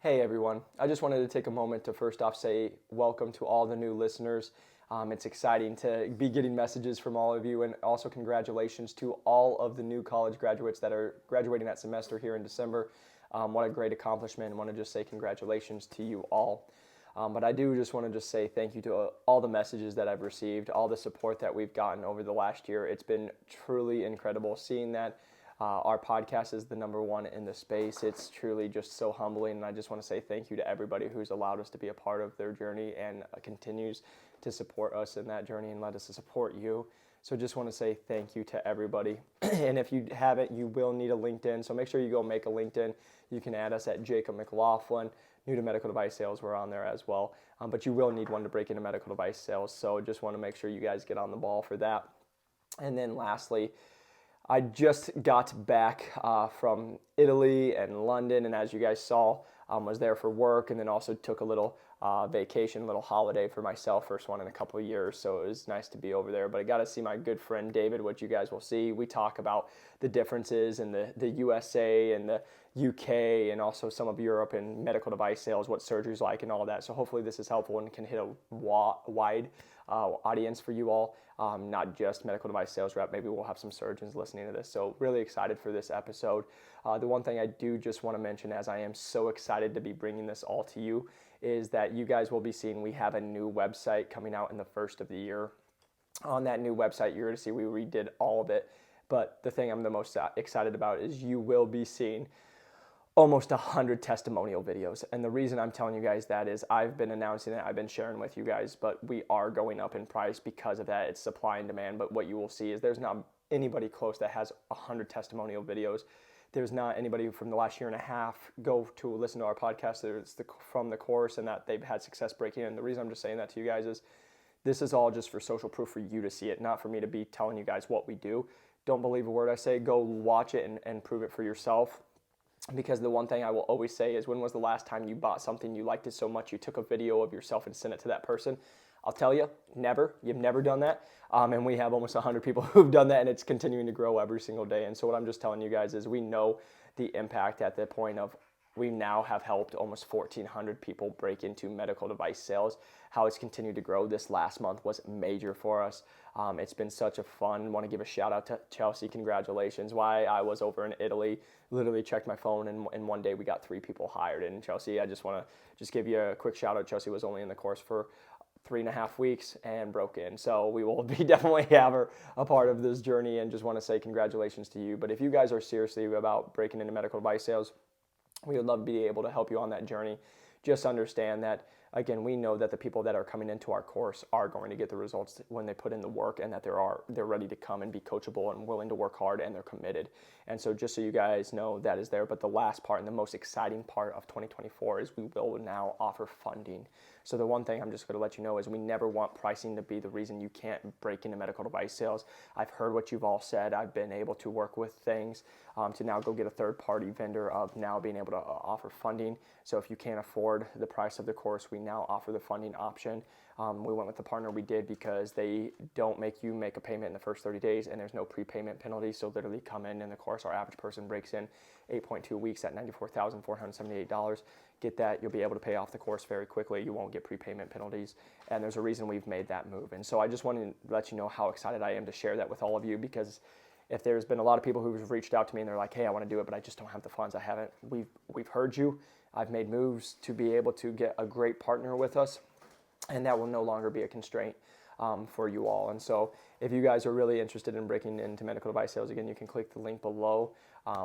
Hey everyone, I just wanted to take a moment to first off say welcome to all the new listeners. It's exciting to be getting messages from all of you, and also congratulations to all of the new college graduates that are graduating that semester here in December. What a great accomplishment. I want to just say congratulations to you all. But I do just want to just say thank you to all the messages that I've received, all the support that we've gotten over the last year. It's been truly incredible seeing that. Our podcast is the number one in the space. It's truly just so humbling, and I just want to say thank you to everybody who's allowed us to be a part of their journey and continues to support us in that journey and let us support you. So just want to say thank you to everybody. And if you haven't, you will need a LinkedIn. So make sure you go make a LinkedIn. You can add us at Jacob McLaughlin. New to medical device sales, we're on there as well. But you will need one to break into medical device sales. So just want to make sure you guys get on the ball for that. And then lastly, I just got back from Italy and London, and as you guys saw, was there for work, and then also took a little vacation, a little holiday for myself, first one in a couple of years, so it was nice to be over there. But I got to see my good friend David, which you guys will see. We talk about the differences in the USA and the UK and also some of Europe and medical device sales, what surgery's like and all that. So hopefully this is helpful and can hit a wide audience for you all, not just medical device sales rep. Maybe we'll have some surgeons listening to this. So really excited for this episode. The one thing I do just want to mention, as I am so excited to be bringing this all to you, is that you guys will be seeing we have a new website coming out in the first of the year. On that new website, you're going to see we redid all of it. But the thing I'm the most excited about is you will be seeing almost 100 testimonial videos. And the reason I'm telling you guys that is I've been announcing it, I've been sharing with you guys, but we are going up in price because of that. It's supply and demand. But what you will see is there's not anybody close that has 100 testimonial videos. There's not anybody from the last year and a half go to listen to our podcast from the course and that they've had success breaking in. The reason I'm just saying that to you guys is this is all just for social proof for you to see it, not for me to be telling you guys what we do. Don't believe a word I say. Go watch it and prove it for yourself. Because the one thing I will always say is, when was the last time you bought something, you liked it so much, you took a video of yourself and sent it to that person? I'll tell you, never. You've never done that. And we have almost 100 people who've done that, and it's continuing to grow every single day. And so what I'm just telling you guys is we know the impact at the point of we now have helped almost 1,400 people break into medical device sales. How it's continued to grow this last month was major for us. It's been such a fun. Want to give a shout out to Chelsea. Congratulations. Why I was over in Italy, literally checked my phone, and in one day we got 3 people hired. And Chelsea, I just want to give you a quick shout out. Chelsea was only in the course for 3.5 weeks and broke in. So we will be definitely have her a part of this journey, and just want to say congratulations to you. But if you guys are seriously about breaking into medical device sales, we would love to be able to help you on that journey. Just understand that, again, we know that the people that are coming into our course are going to get the results when they put in the work, and that they're ready to come and be coachable and willing to work hard, and they're committed. And so just so you guys know, that is there. But the last part and the most exciting part of 2024 is we will now offer funding. So the one thing I'm just going to let you know is we never want pricing to be the reason you can't break into medical device sales. I've heard what you've all said. I've been able to work with things to now go get a third-party vendor of now being able to offer funding. So if you can't afford the price of the course, we now offer the funding option. We went with the partner we did because they don't make you make a payment in the first 30 days, and there's no prepayment penalty. So literally come in the course, our average person breaks in 8.2 weeks at $94,478. Get that, you'll be able to pay off the course very quickly. You won't get prepayment penalties, and there's a reason we've made that move. And so I just wanted to let you know how excited I am to share that with all of you, because if there's been a lot of people who've reached out to me and they're like, hey, I want to do it, but I just don't have the funds. I haven't. We've heard you. I've made moves to be able to get a great partner with us, and that will no longer be a constraint for you all. And so if you guys are really interested in breaking into medical device sales, again, you can click the link below.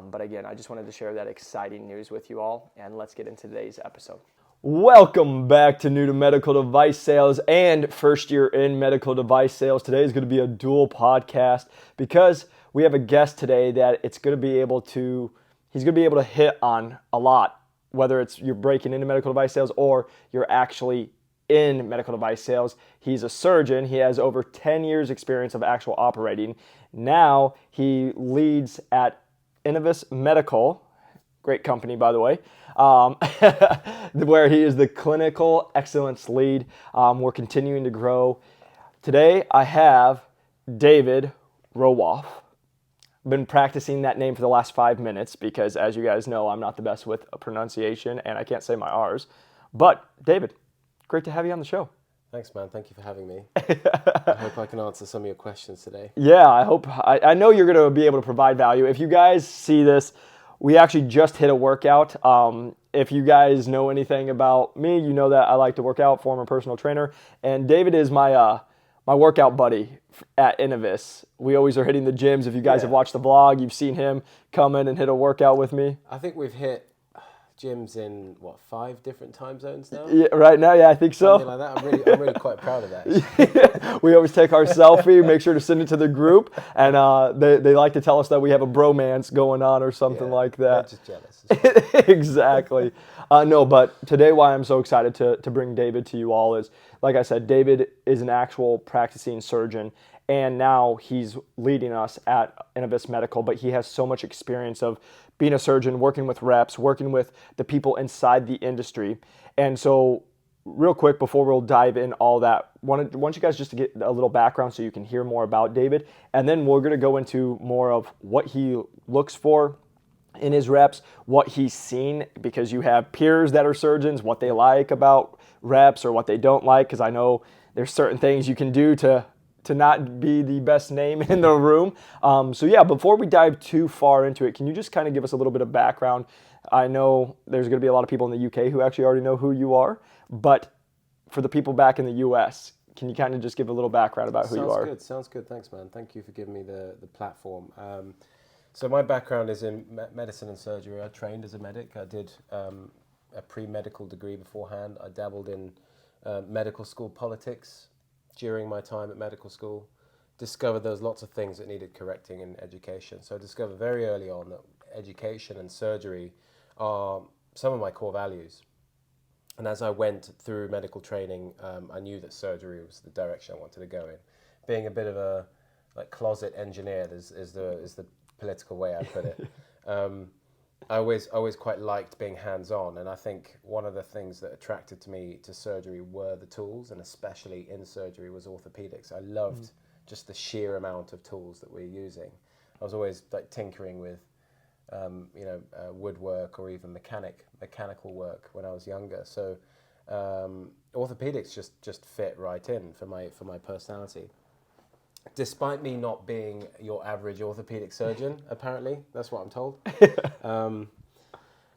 But again, I just wanted to share that exciting news with you all, and let's get into today's episode. Welcome back to New to Medical Device Sales and First Year in Medical Device Sales. Today is going to be a dual podcast because we have a guest today that he's going to be able to hit on a lot, whether it's you're breaking into medical device sales or you're actually in medical device sales. He's a surgeon. He has over 10 years experience of actual operating. Now he leads at Innovis Medical, great company, by the way, where he is the clinical excellence lead. We're continuing to grow. Today, I have David Rawaf. been practicing that name for the last 5 minutes because, as you guys know, I'm not the best with pronunciation and I can't say my R's. But, David, great to have you on the show. Thanks, man. Thank you for having me. I hope I can answer some of your questions today. Yeah, I know you're going to be able to provide value. If you guys see this, we actually just hit a workout. If you guys know anything about me, you know that I like to work out, former personal trainer. And David is my workout buddy at Innovis. We always are hitting the gyms. If you guys have watched the vlog, you've seen him come in and hit a workout with me. I think we've hit gyms in 5 different time zones now? Yeah, right now, yeah, I think so. Something like that. I'm really quite proud of that. We always take our selfie, make sure to send it to the group, and they like to tell us that we have a bromance going on or something like that. They're just jealous. Exactly. No, but today why I'm so excited to bring David to you all is, like I said, David is an actual practicing surgeon, and now he's leading us at Innovis Medical, but he has so much experience of being a surgeon, working with reps, working with the people inside the industry. And so real quick, before we'll dive in all that, want you guys just to get a little background so you can hear more about David. And then we're going to go into more of what he looks for in his reps, what he's seen, because you have peers that are surgeons, what they like about reps or what they don't like, because I know there's certain things you can do to not be the best name in the room. So yeah, before we dive too far into it, can you just kind of give us a little bit of background? I know there's going to be a lot of people in the UK who actually already know who you are, but for the people back in the US, can you kind of just give a little background about who you are? Sounds good. Thanks, man. Thank you for giving me the platform. So my background is in medicine and surgery. I trained as a medic. I did a pre-medical degree beforehand. I dabbled in medical school politics during my time at medical school. Discovered there was lots of things that needed correcting in education. So I discovered very early on that education and surgery are some of my core values. And as I went through medical training, I knew that surgery was the direction I wanted to go in. Being a bit of a closet engineer is the political way I put it. I always quite liked being hands-on, and I think one of the things that attracted me to surgery were the tools, and especially in surgery was orthopedics. I loved just the sheer amount of tools that we're using. I was always tinkering with woodwork or even mechanical work when I was younger. So orthopedics just fit right in for my personality. Despite me not being your average orthopedic surgeon, apparently, that's what I'm told.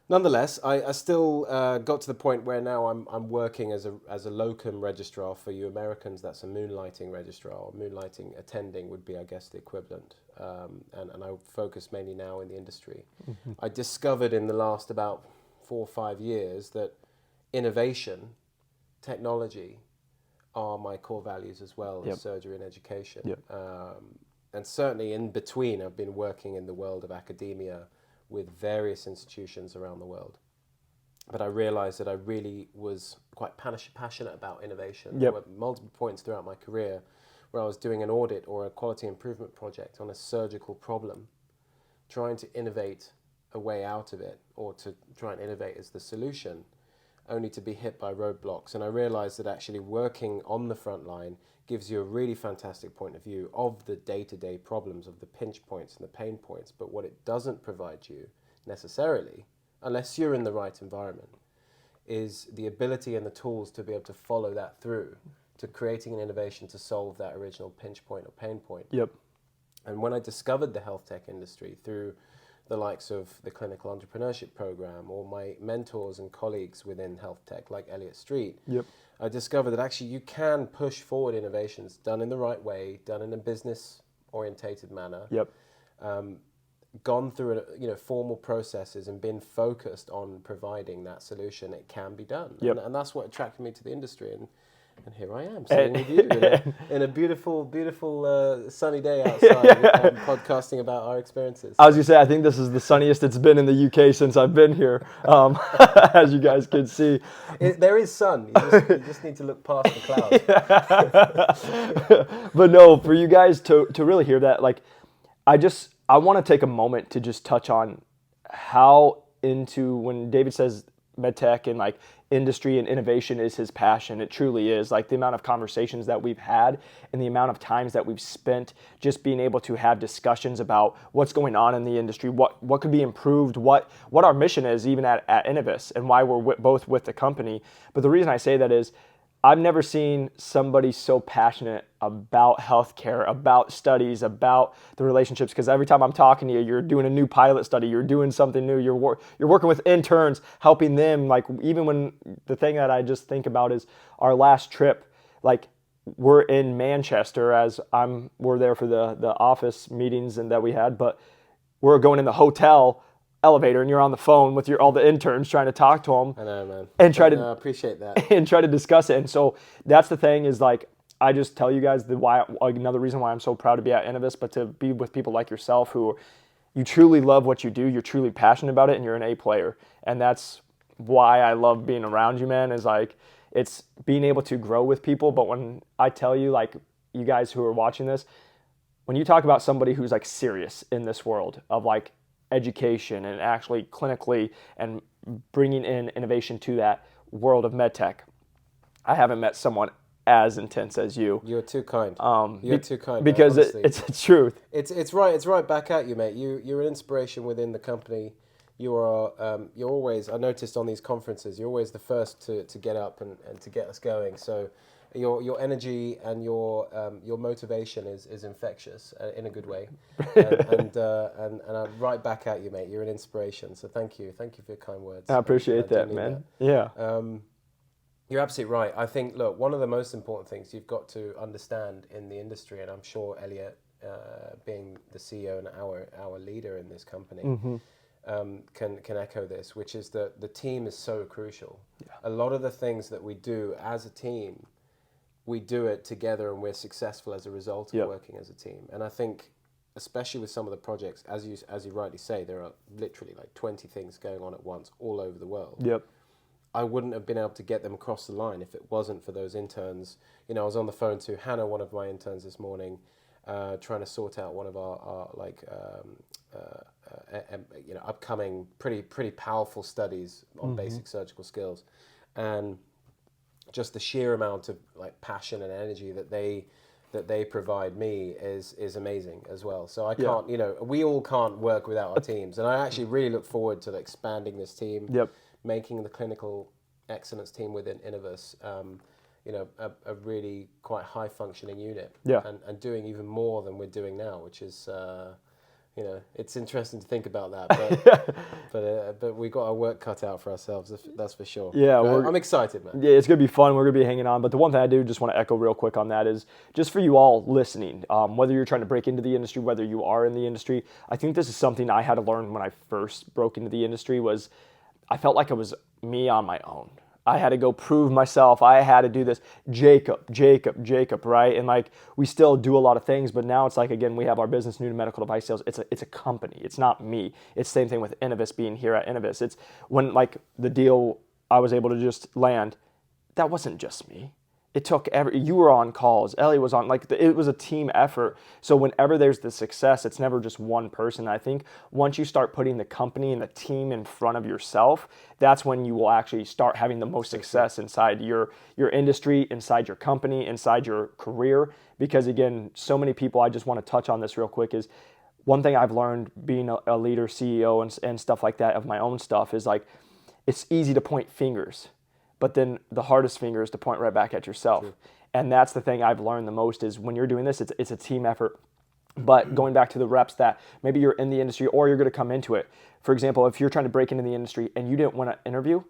Nonetheless, I still got to the point where now I'm working as a locum registrar for you Americans. That's a moonlighting registrar, or moonlighting attending would be, I guess, the equivalent. And I focus mainly now in the industry. Mm-hmm. I discovered in the last about 4 or 5 years that innovation, technology, are my core values as well as surgery and education. Yep. And certainly in between, I've been working in the world of academia with various institutions around the world. But I realized that I really was quite passionate about innovation. Yep. There were multiple points throughout my career where I was doing an audit or a quality improvement project on a surgical problem, trying to innovate a way out of it, or to try and innovate as the solution, only to be hit by roadblocks. And I realized that actually working on the front line gives you a really fantastic point of view of the day-to-day problems, of the pinch points and the pain points. But what it doesn't provide you necessarily, unless you're in the right environment, is the ability and the tools to be able to follow that through to creating an innovation to solve that original pinch point or pain point. Yep. And when I discovered the health tech industry through the likes of the clinical entrepreneurship program or my mentors and colleagues within health tech like Elliott Street, yep, I discovered that actually you can push forward innovations done in the right way, done in a business orientated manner, yep, gone through formal processes and been focused on providing that solution. It can be done. Yep. And that's what attracted me to the industry. And here I am sitting with you in a beautiful sunny day outside, podcasting about our experiences. I was going to say, I think this is the sunniest it's been in the UK since I've been here, as you guys can see. There is sun. You just need to look past the clouds. But no, for you guys to really hear that, I want to take a moment to just touch on how when David says medtech and like industry and innovation is his passion. It truly is. Like the amount of conversations that we've had and the amount of times that we've spent just being able to have discussions about what's going on in the industry, what could be improved, what our mission is even at Innovis, and why we're both with the company. But the reason I say that is I've never seen somebody so passionate about healthcare, about studies, about the relationships. Because every time I'm talking to you, you're doing a new pilot study, you're doing something new, you're working with interns, helping them. Like even when the thing that I just think about is our last trip, like we're in Manchester we're there for the office meetings and that we had, but we're going in the hotel elevator and you're on the phone with all the interns trying to talk to them. I know, man. And I appreciate that. And try to discuss it. And so that's the thing is like, I just tell you guys another reason why I'm so proud to be at Innovis, but to be with people like yourself who you truly love what you do, you're truly passionate about it, and you're an A player. And that's why I love being around you, man, is like, it's being able to grow with people. But when I tell you, like you guys who are watching this, when you talk about somebody who's like serious in this world of like education and actually clinically and bringing in innovation to that world of medtech, I haven't met someone as intense as you. You're too kind. You're too kind. Because it's the truth. It's right back at you, mate. You're an inspiration within the company. You're always, I noticed on these conferences, you're always the first to get up and to get us going. So your energy and your motivation is infectious in a good way, and I'm right back at you, mate. You're an inspiration. So thank you for your kind words. I appreciate that, man. Yeah. You're absolutely right. I think, look, one of the most important things you've got to understand in the industry, and I'm sure Elliot, being the CEO and our leader in this company, can echo this, which is that the team is so crucial. Yeah. A lot of the things that we do as a team, we do it together and we're successful as a result of working as a team. And I think, especially with some of the projects, as you rightly say, there are literally like 20 things going on at once all over the world. Yep. I wouldn't have been able to get them across the line if it wasn't for those interns. You know, I was on the phone to Hannah, one of my interns this morning, trying to sort out one of our upcoming pretty powerful studies on basic surgical skills. And just the sheer amount of like passion and energy that they provide me is amazing as well. So I can't, we all can't work without our teams. And I actually really look forward to expanding this team, making the clinical excellence team within Innovis, a really quite high functioning unit, and doing even more than we're doing now, which is, it's interesting to think about that, but we got our work cut out for ourselves, that's for sure. Yeah, I'm excited, man. Yeah, it's gonna be fun. We're gonna be hanging on. But the one thing I do just want to echo real quick on that is just for you all listening, whether you're trying to break into the industry, whether you are in the industry, I think this is something I had to learn when I first broke into the industry. Was I felt like it was me on my own. I had to go prove myself. I had to do this. Jacob, right? And like we still do a lot of things, but now it's like, again, we have our business, new to medical device sales. It's a company. It's not me. It's the same thing with Innovis being here at Innovis. It's when like the deal I was able to just land, that wasn't just me. It took you were on calls. Ellie was on, it was a team effort. So whenever there's the success, it's never just one person. I think once you start putting the company and the team in front of yourself, that's when you will actually start having the most success inside your industry, inside your company, inside your career. Because again, so many people, I just want to touch on this real quick, is one thing I've learned being a leader, CEO, and stuff like that of my own stuff is like, it's easy to point fingers. But then the hardest finger is to point right back at yourself. True. And that's the thing I've learned the most is when you're doing this, it's a team effort. But going back to the reps that maybe you're in the industry or you're going to come into it. For example, if you're trying to break into the industry and you didn't want to interview,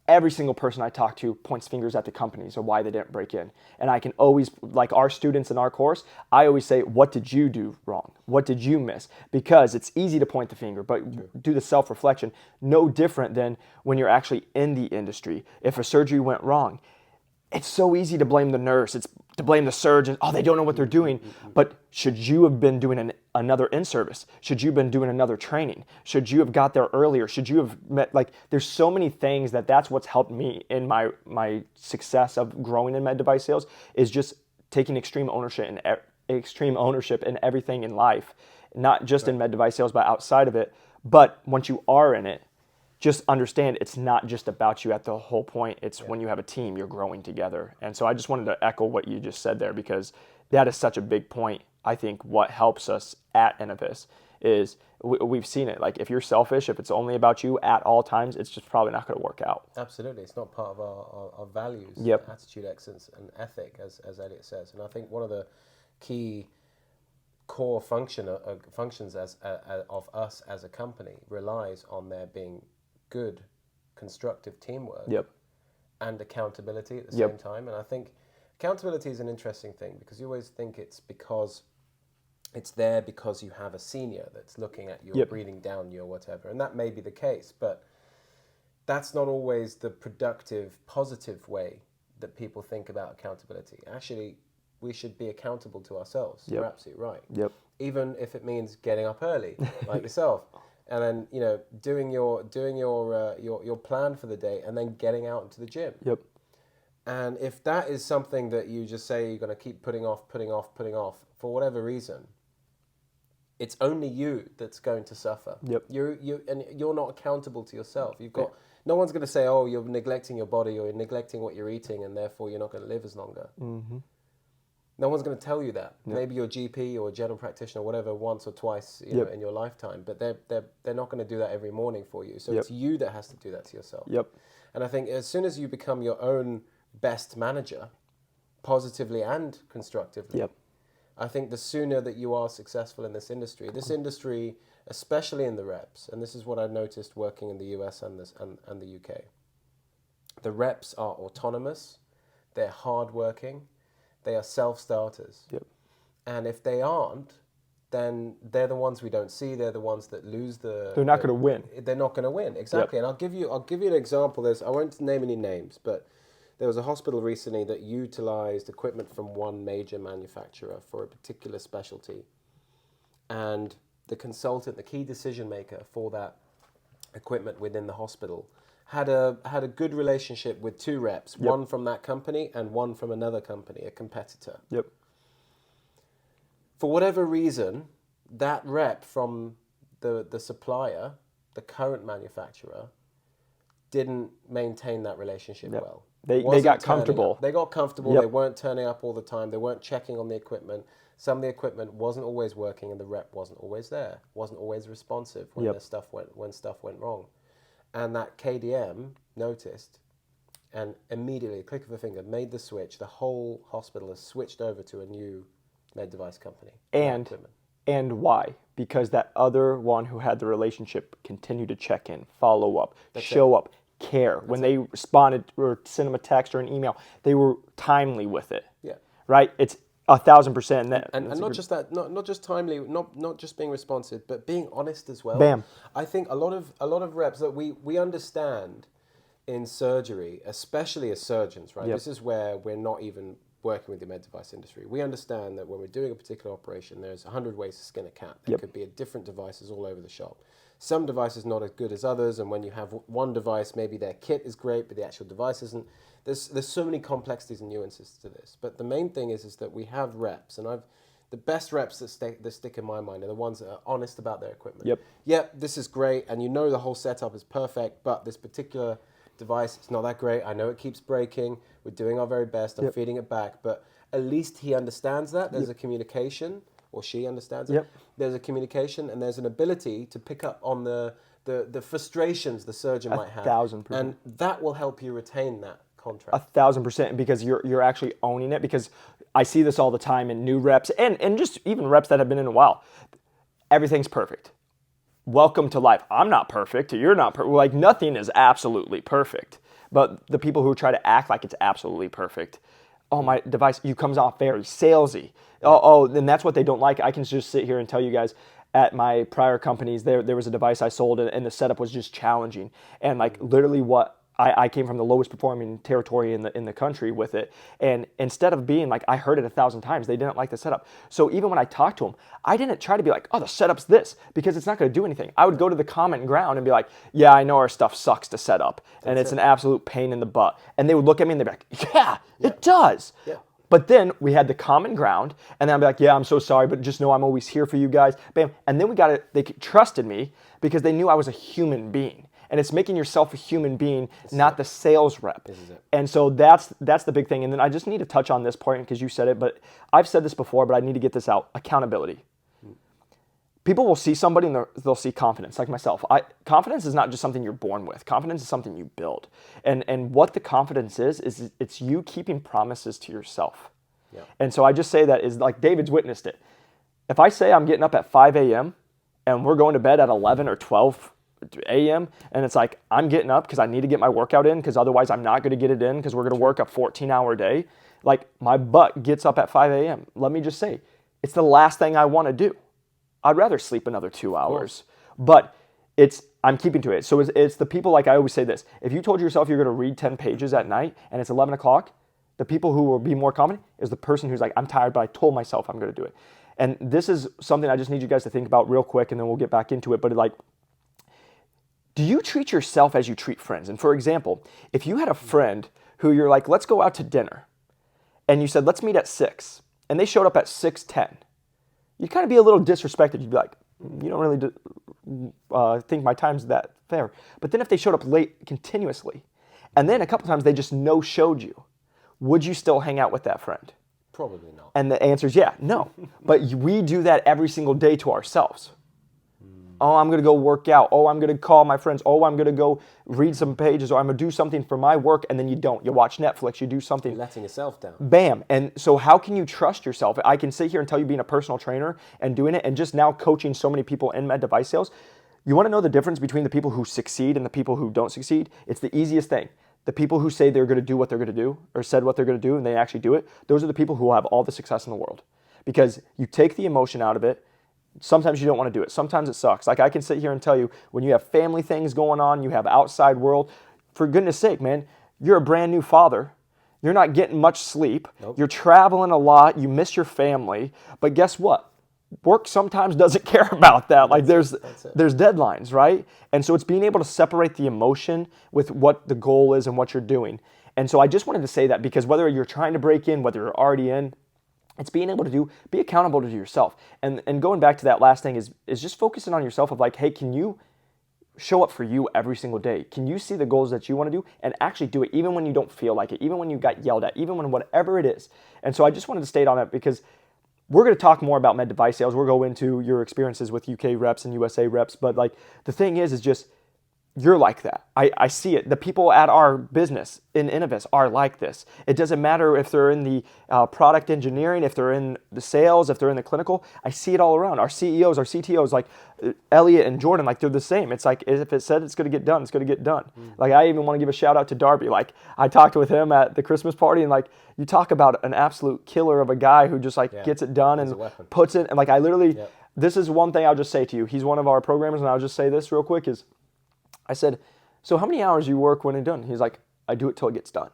every single person I talk to points fingers at the companies or why they didn't break in. And I can always, like our students in our course, I always say, what did you do wrong? What did you miss? Because it's easy to point the finger, but do the self-reflection. No different than when you're actually in the industry. If a surgery went wrong, it's so easy to blame the nurse. It's to blame the surgeon. Oh, they don't know what they're doing. But should you have been doing another in-service? Should you have been doing another training? Should you have got there earlier? Should you have met, there's so many things that's what's helped me in my success of growing in med device sales is just taking extreme ownership in everything in life, not just in med device sales, but outside of it. But once you are in it, just understand it's not just about you at the whole point. It's when you have a team, you're growing together. And so I just wanted to echo what you just said there, because that is such a big point. I think what helps us at Innovis is we've seen it. Like, if you're selfish, if it's only about you at all times, it's just probably not going to work out. Absolutely. It's not part of our values, Yep. attitude, excellence, and ethic, as Elliot says. And I think one of the key core functions of us as a company relies on there being good, constructive teamwork Yep. and accountability at the Yep. same time. And I think accountability is an interesting thing, because you always think it's there because you have a senior that's looking at you, or Yep. breathing down you, or whatever. And that may be the case, but that's not always the productive, positive way that people think about accountability. Actually, we should be accountable to ourselves. Yep. You're absolutely right. Yep. Even if it means getting up early, like yourself, and then doing your plan for the day, and then getting out into the gym. Yep. And if that is something that you just say you're going to keep putting off for whatever reason, it's only you that's going to suffer. Yep. You're not accountable to yourself. No one's going to say, oh, you're neglecting your body, or you're neglecting what you're eating, and therefore you're not going to live as longer. Mm-hmm. No one's going to tell you that. Yep. Maybe your GP or a general practitioner, whatever, once or twice Yep. in your lifetime, but they're not going to do that every morning for you. So Yep. it's you that has to do that to yourself. Yep. And I think as soon as you become your own best manager, positively and constructively, Yep. I think the sooner that you are successful in this industry, especially in the reps, and this is what I've noticed working in the US and the UK, the reps are autonomous, they're hardworking, they are self-starters. Yep. And if they aren't, then they're the ones we don't see. They're the ones that lose the... They're not going to win. They're not going to win, exactly. Yep. And I'll give you an example. I won't name any names, but there was a hospital recently that utilized equipment from one major manufacturer for a particular specialty. And the consultant, the key decision maker for that equipment within the hospital, had a good relationship with two reps, Yep. one from that company and one from another company, a competitor. Yep. For whatever reason, that rep from the supplier, the current manufacturer, didn't maintain that relationship Yep. well. They Wasn't got turning comfortable. up. They got comfortable. Yep. They weren't turning up all the time. They weren't checking on the equipment. Some of the equipment wasn't always working, and the rep wasn't always there. Wasn't always responsive when Yep. stuff went wrong. And that KDM noticed, and immediately, click of a finger, made the switch. The whole hospital has switched over to a new med device company. And why? Because that other one who had the relationship continued to check in, follow up, show up, care. When they responded or sent them a text or an email, they were timely with it. Yeah. Right? It's 1,000% that. And not just that, not just timely, not just being responsive, but being honest as well. Bam. I think a lot of reps that we understand in surgery, especially as surgeons, right? Yep. This is where we're not even working with the med device industry. We understand that when we're doing a particular operation, there's 100 ways to skin a cat. There Yep. could be different devices all over the shop. Some devices not as good as others, and when you have one device, maybe their kit is great, but the actual device isn't. There's so many complexities and nuances to this. But the main thing is that we have reps, and the best reps that stick in my mind are the ones that are honest about their equipment. Yep. This is great, and you know the whole setup is perfect, but this particular device, it's not that great. I know it keeps breaking. We're doing our very best. I'm Yep. feeding it back, but at least he understands that. There's a communication, or she understands it. Yep. There's a communication, and there's an ability to pick up on the frustrations the surgeon might have. 1,000%. And that will help you retain that contract. 1,000%, because you're actually owning it. Because I see this all the time in new reps and just even reps that have been in a while. Everything's perfect. Welcome to life. I'm not perfect. You're not perfect. Like, nothing is absolutely perfect. But the people who try to act like it's absolutely perfect, oh, my device, you comes off very salesy. Oh, then that's what they don't like. I can just sit here and tell you guys, at my prior companies, there was a device I sold, and the setup was just challenging. And like, literally what I came from the lowest performing territory in the country with it. And instead of being like, I heard it 1,000 times, they didn't like the setup. So even when I talked to them, I didn't try to be like, oh, the setup's this, because it's not going to do anything. I would go to the common ground and be like, yeah, I know our stuff sucks to set up, and it's an absolute pain in the butt. And they would look at me and they'd be like, yeah, it does. Yeah. But then we had the common ground, and then I'd be like, yeah, I'm so sorry, but just know I'm always here for you guys. Bam. And then they trusted me because they knew I was a human being. And it's making yourself a human being, not the sales rep. This is it. And so that's the big thing. And then I just need to touch on this point because you said it, but I've said this before, but I need to get this out. Accountability. People will see somebody and they'll see confidence, like myself. Confidence is not just something you're born with. Confidence is something you build. And what the confidence is it's you keeping promises to yourself. Yeah. And so I just say that is like David's witnessed it. If I say I'm getting up at 5 a.m. and we're going to bed at 11 or 12 a.m. and it's like I'm getting up because I need to get my workout in because otherwise I'm not going to get it in because we're going to work a 14-hour day. Like my butt gets up at 5 a.m. Let me just say, it's the last thing I want to do. I'd rather sleep another 2 hours, but I'm keeping to it. So it's the people, like I always say this, if you told yourself you're going to read 10 pages at night and it's 11 o'clock, the people who will be more confident is the person who's like, I'm tired, but I told myself I'm going to do it. And this is something I just need you guys to think about real quick and then we'll get back into it. But like, do you treat yourself as you treat friends? And for example, if you had a friend who you're like, let's go out to dinner, and you said, let's meet at 6, and they showed up at 6:10, you'd kind of be a little disrespected. You'd be like, you don't really think my time's that fair. But then if they showed up late continuously, and then a couple times they just no-showed you, would you still hang out with that friend? Probably not. And the answer is yeah, no. But we do that every single day to ourselves. Oh, I'm going to go work out. Oh, I'm going to call my friends. Oh, I'm going to go read some pages. Or I'm going to do something for my work. And then you don't. You watch Netflix. You do something. You're letting yourself down. Bam. And so how can you trust yourself? I can sit here and tell you being a personal trainer and doing it and just now coaching so many people in med device sales. You want to know the difference between the people who succeed and the people who don't succeed? It's the easiest thing. The people who say they're going to do what they're going to do or said what they're going to do and they actually do it, those are the people who will have all the success in the world. Because you take the emotion out of it. Sometimes you don't want to do it. Sometimes it sucks. Like I can sit here and tell you when you have family things going on, you have outside world, for goodness sake, man, you're a brand new father. You're not getting much sleep. Nope. You're traveling a lot. You miss your family. But guess what? Work sometimes doesn't care about that. Like there's deadlines, right? And so it's being able to separate the emotion with what the goal is and what you're doing. And so I just wanted to say that because whether you're trying to break in, whether you're already in, it's being able to be accountable to yourself. And going back to that last thing is just focusing on yourself of like, hey, can you show up for you every single day? Can you see the goals that you want to do and actually do it even when you don't feel like it, even when you got yelled at, even when whatever it is. And so I just wanted to state on that because we're going to talk more about med device sales. We'll go into your experiences with UK reps and USA reps. But like the thing is just you're like that. I see it. The people at our business in Innovis are like this. It doesn't matter if they're in the product engineering, if they're in the sales, if they're in the clinical. I see it all around. Our CEOs, our CTOs, like Elliot and Jordan, like they're the same. It's like if it said it's going to get done, it's going to get done. Like I even want to give a shout out to Darby. Like I talked with him at the Christmas party and like you talk about an absolute killer of a guy who just like gets it done and puts it. And like I literally, this is one thing I'll just say to you. He's one of our programmers and I'll just say this real quick is, I said, so how many hours do you work when it's done? He's like, I do it till it gets done.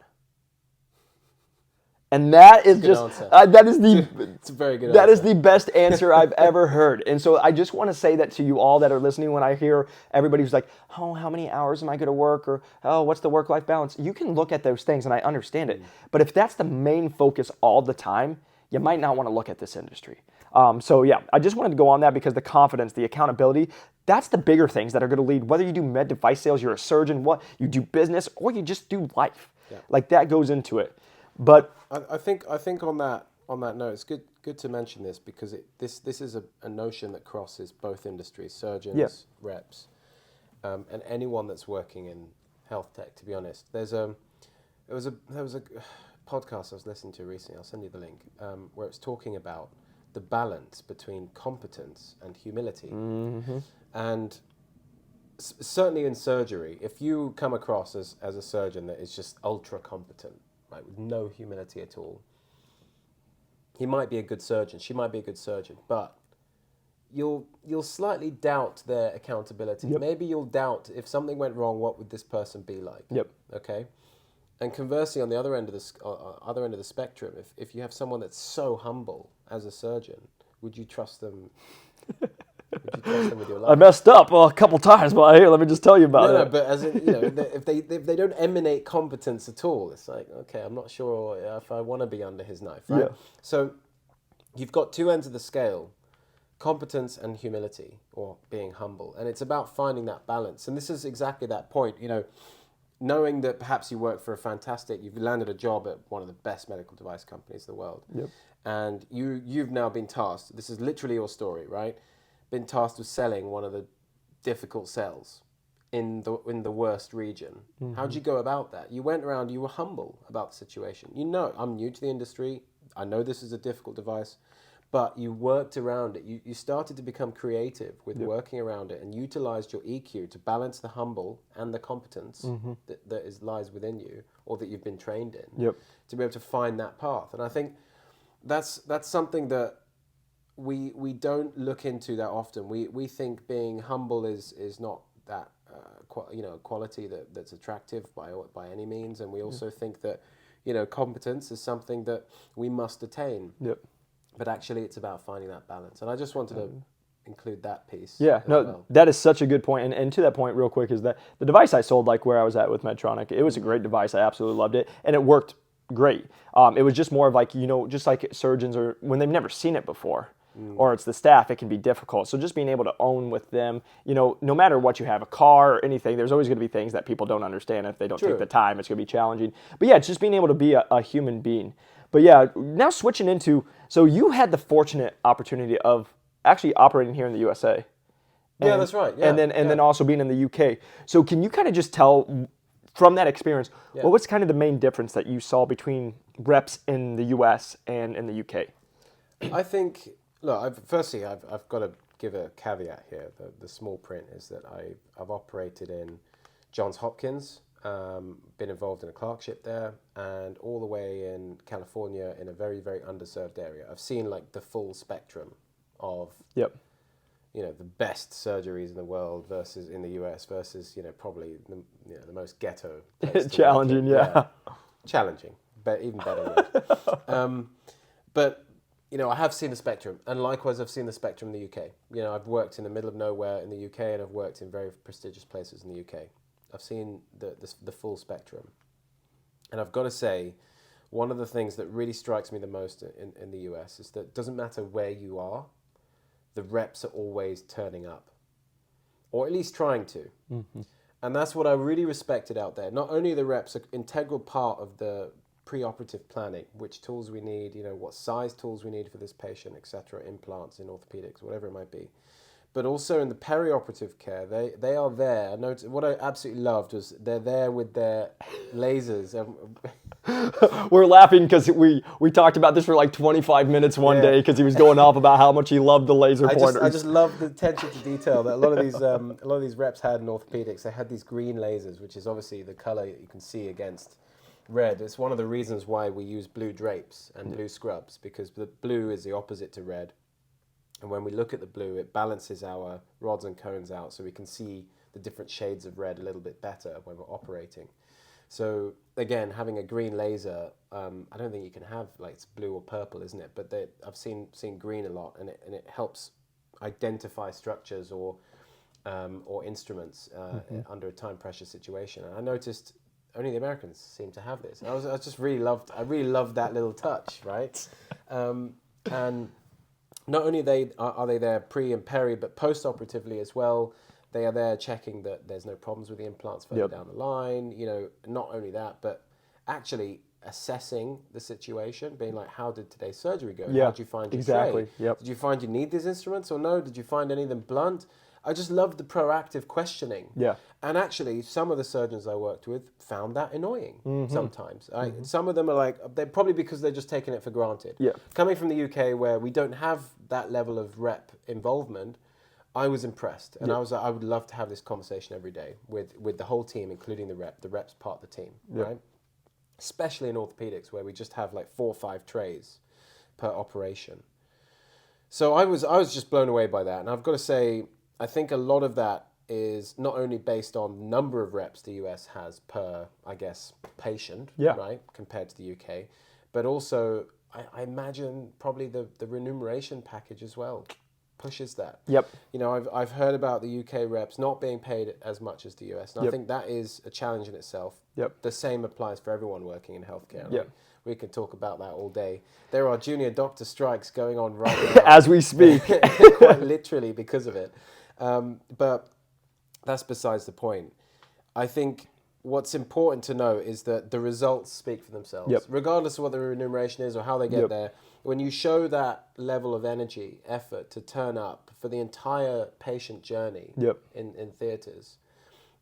And that is just, that is the, it's a very good that answer. is the best answer I've ever heard. And so I just want to say that to you all that are listening when I hear everybody who's like, oh, how many hours am I going to work? Or, oh, what's the work-life balance? You can look at those things and I understand it. But if that's the main focus all the time, you might not want to look at this industry. So yeah, I just wanted to go on that because the confidence, the accountability, that's the bigger things that are going to lead, whether you do med device sales, you're a surgeon, what you do business, or you just do life. Yeah. Like that goes into it. But I think on that note, it's good to mention this because this is a notion that crosses both industries, surgeons, reps, and anyone that's working in health tech. To be honest, there was a podcast I was listening to recently. I'll send you the link where it's talking about the balance between competence and humility. Mm-hmm. And certainly in surgery, if you come across as a surgeon that is just ultra competent, right, with no humility at all, he might be a good surgeon, she might be a good surgeon, but you'll slightly doubt their accountability. Yep. Maybe you'll doubt if something went wrong, what would this person be like? Yep. Okay. And conversely, on the other end of the spectrum, if you have someone that's so humble as a surgeon, would you trust them? Would you trust them with your life? I messed up a couple times, but here, let me just tell you about it. No, but as in, if they don't emanate competence at all, it's like, okay, I'm not sure if I want to be under his knife, right? Yeah. So you've got two ends of the scale competence and humility, or being humble. And it's about finding that balance. And this is exactly that point, knowing that perhaps you work for you've landed a job at one of the best medical device companies in the world. Yep. And you've now been tasked, this is literally your story, right? Been tasked with selling one of the difficult cells in the worst region. Mm-hmm. How'd you go about that? You went around, you were humble about the situation. I'm new to the industry. I know this is a difficult device, but you worked around it. You started to become creative with working around it and utilized your EQ to balance the humble and the competence that lies within you, or that you've been trained in, to be able to find that path. And I think that's something that we don't look into that often. We think being humble is not that quality that's attractive by any means, and we also think that competence is something that we must attain. Yep. But actually, it's about finding that balance. And I just wanted to include that piece. Yeah, no, well. That is such a good point. And to that point, real quick, is that the device I sold, like where I was at with Medtronic, it was a great device. I absolutely loved it, and it worked great. It was just more of like, just like surgeons, or when they've never seen it before, or it's the staff, it can be difficult. So just being able to own with them, no matter what you have, a car or anything, there's always going to be things that people don't understand. If they don't take the time, it's going to be challenging. But yeah, it's just being able to be a human being. But yeah, now switching into, so you had the fortunate opportunity of actually operating here in the USA. Yeah, that's right. Yeah, and then also being in the UK. So can you kind of just tell from that experience, what was kind of the main difference that you saw between reps in the US and in the UK? I think, look, I've got to give a caveat here. The small print is that I've operated in Johns Hopkins, been involved in a clerkship there, and all the way in California in a very, very underserved area. I've seen like the full spectrum of the best surgeries in the world versus in the US versus probably the most ghetto place challenging, challenging, but even better word. But I have seen the spectrum, and likewise I've seen the spectrum in the UK. I've worked in the middle of nowhere in the UK, and I've worked in very prestigious places in the UK. I've seen the full spectrum. And I've got to say, one of the things that really strikes me the most in the US is that it doesn't matter where you are, the reps are always turning up, or at least trying to. Mm-hmm. And that's what I really respected out there. Not only the reps are an integral part of the pre-operative planning, which tools we need, what size tools we need for this patient, etc., implants in orthopedics, whatever it might be. But also in the perioperative care, they are there. What I absolutely loved was they're there with their lasers. We're laughing because we talked about this for like 25 minutes one day because he was going off about how much he loved the laser pointers. I just love the attention to detail that a lot of these reps had in orthopedics. They had these green lasers, which is obviously the color you can see against red. It's one of the reasons why we use blue drapes and blue scrubs, because the blue is the opposite to red. And when we look at the blue, it balances our rods and cones out so we can see the different shades of red a little bit better when we're operating. So again, having a green laser, I don't think you can have, like, it's blue or purple, isn't it? But I've seen green a lot, and it helps identify structures or instruments under a time pressure situation. And I noticed only the Americans seem to have this. And I really loved that little touch, right? And not only are they there pre and peri, but post-operatively as well. They are there checking that there's no problems with the implants further down the line. Not only that, but actually assessing the situation, being like, how did today's surgery go? How did you find your tray? Did you find you need these instruments or no? Did you find any of them blunt? I just loved the proactive questioning. Yeah. And actually, some of the surgeons I worked with found that annoying sometimes. Some of them are like, they're probably because they're just taking it for granted. Yeah. Coming from the UK, where we don't have that level of rep involvement, I was impressed. And I was like, I would love to have this conversation every day with the whole team, including the rep. The rep's part of the team, right? Especially in orthopedics, where we just have like 4 or 5 trays per operation. So I was just blown away by that. And I've got to say, I think a lot of that is not only based on number of reps the US has per, I guess, patient, right, compared to the UK, but also I imagine probably the remuneration package as well. pushes that. Yep. You know, I've heard about the UK reps not being paid as much as the US, and I Yep. think that is a challenge in itself. Yep. The same applies for everyone working in healthcare. Yep. Right? We could talk about that all day. There are junior doctor strikes going on right now. As we speak. Quite literally because of it. But that's besides the point. I think what's important to know is that the results speak for themselves. Yep. Regardless of what the remuneration is or how they get Yep. there, when you show that level of energy, effort to turn up for the entire patient journey Yep. in theatres,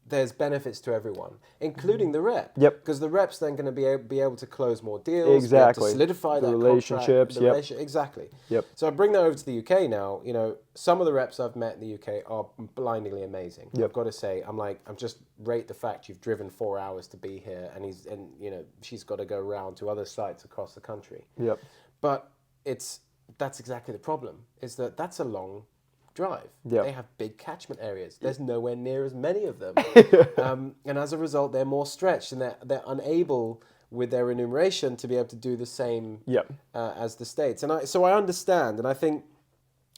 there's benefits to everyone, including the rep. Yep. Because the rep's then going to be able to close more deals, Exactly. be able to solidify The that relationships, contract. yep. Exactly. Yep. So I bring that over to the UK now. You know, some of the reps I've met in the UK are blindingly amazing. Yep. I've got to say, I'm just rate the fact you've driven 4 hours to be here, and you know, she's got to go around to other sites across the country. Yep. But that's exactly the problem. Is that's a long drive. Yep. They have big catchment areas. There's nowhere near as many of them, and as a result, they're more stretched, and they're unable with their remuneration to be able to do the same Yep. as the States. And so I understand, and I think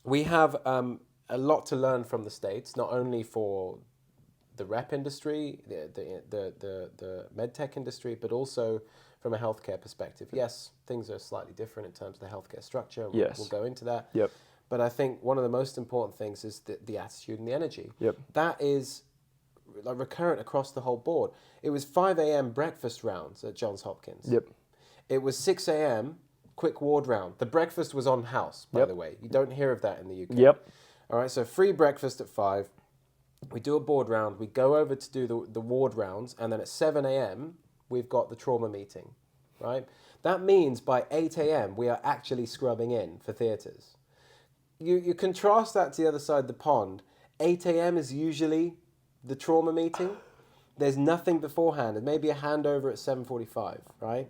we have a lot to learn from the States, not only for the rep industry, the med tech industry, but also from a healthcare perspective. Yes, things are slightly different in terms of the healthcare structure. Yes. We'll go into that. Yep. But I think one of the most important things is the attitude and the energy. Yep. That is like recurrent across the whole board. It was 5 a.m. breakfast rounds at Johns Hopkins. Yep. It was 6 a.m. quick ward round. The breakfast was on house, by Yep. the way. You don't hear of that in the UK. Yep. All right, so free breakfast at 5. We do a board round. We go over to do the ward rounds. And then at 7 a.m., we've got the trauma meeting, right? That means by 8 a.m., we are actually scrubbing in for theatres. You contrast that to the other side of the pond. 8 a.m. is usually the trauma meeting. There's nothing beforehand. There may be a handover at 7:45, right?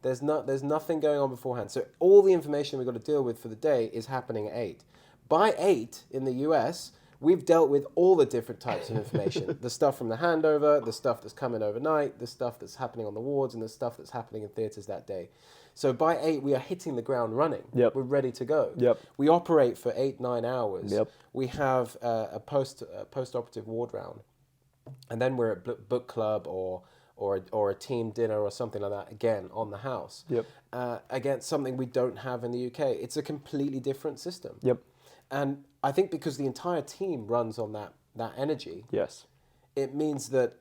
There's nothing going on beforehand. So all the information we've got to deal with for the day is happening at 8. By 8 in the US, we've dealt with all the different types of information. The stuff from the handover, the stuff that's coming overnight, the stuff that's happening on the wards, and the stuff that's happening in theatres that day. So by 8, we are hitting the ground running. Yep. We're ready to go. Yep. We operate for 8-9 hours. Yep. We have a post-operative ward round. And then we're at book club or a team dinner or something like that, again, on the house. Yep. Against something we don't have in the UK. It's a completely different system. Yep. And I think because the entire team runs on that energy, Yes. it means that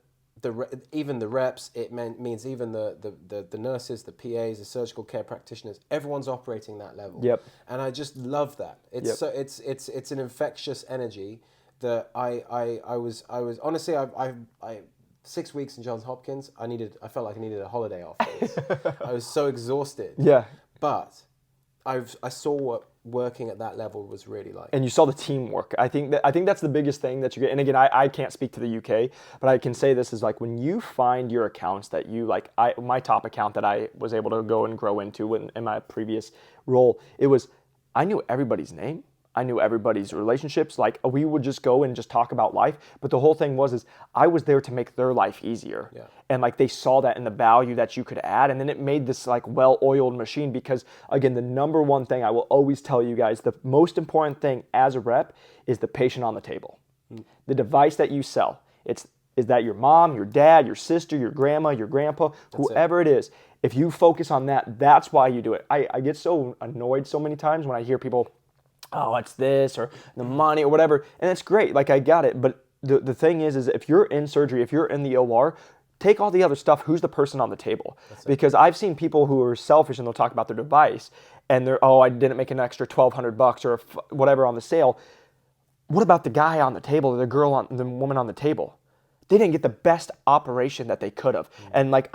even the reps, means even the nurses, the PAs, the surgical care practitioners, everyone's operating that level. Yep. And I just love that. It's Yep. so it's an infectious energy that I was honestly I 6 weeks in Johns Hopkins, I felt like I needed a holiday after this. I was so exhausted. Yeah. But I saw what working at that level was really like. And you saw the teamwork. I think that's the biggest thing that you get. And again, I can't speak to the UK, but I can say this is like when you find your accounts that you like. My top account that I was able to go and grow into in my previous role, I knew everybody's name. I knew everybody's relationships. Like we would just go and just talk about life. But the whole thing is I was there to make their life easier. Yeah. And like they saw that in the value that you could add. And then it made this like well-oiled machine because again, the number one thing I will always tell you guys, the most important thing as a rep is the patient on the table. The device that you sell. Is that your mom, your dad, your sister, your grandma, your grandpa, whoever it is. If you focus on that, that's why you do it. I get so annoyed so many times when I hear people, oh, it's this or the money or whatever. And it's great. Like I got it. But the thing is if you're in surgery, if you're in the OR, take all the other stuff. Who's the person on the table? Because I've seen people who are selfish and they'll talk about their device and they're, I didn't make an extra $1,200 or whatever on the sale. What about the guy on the table or the woman on the table? They didn't get the best operation that they could have. And like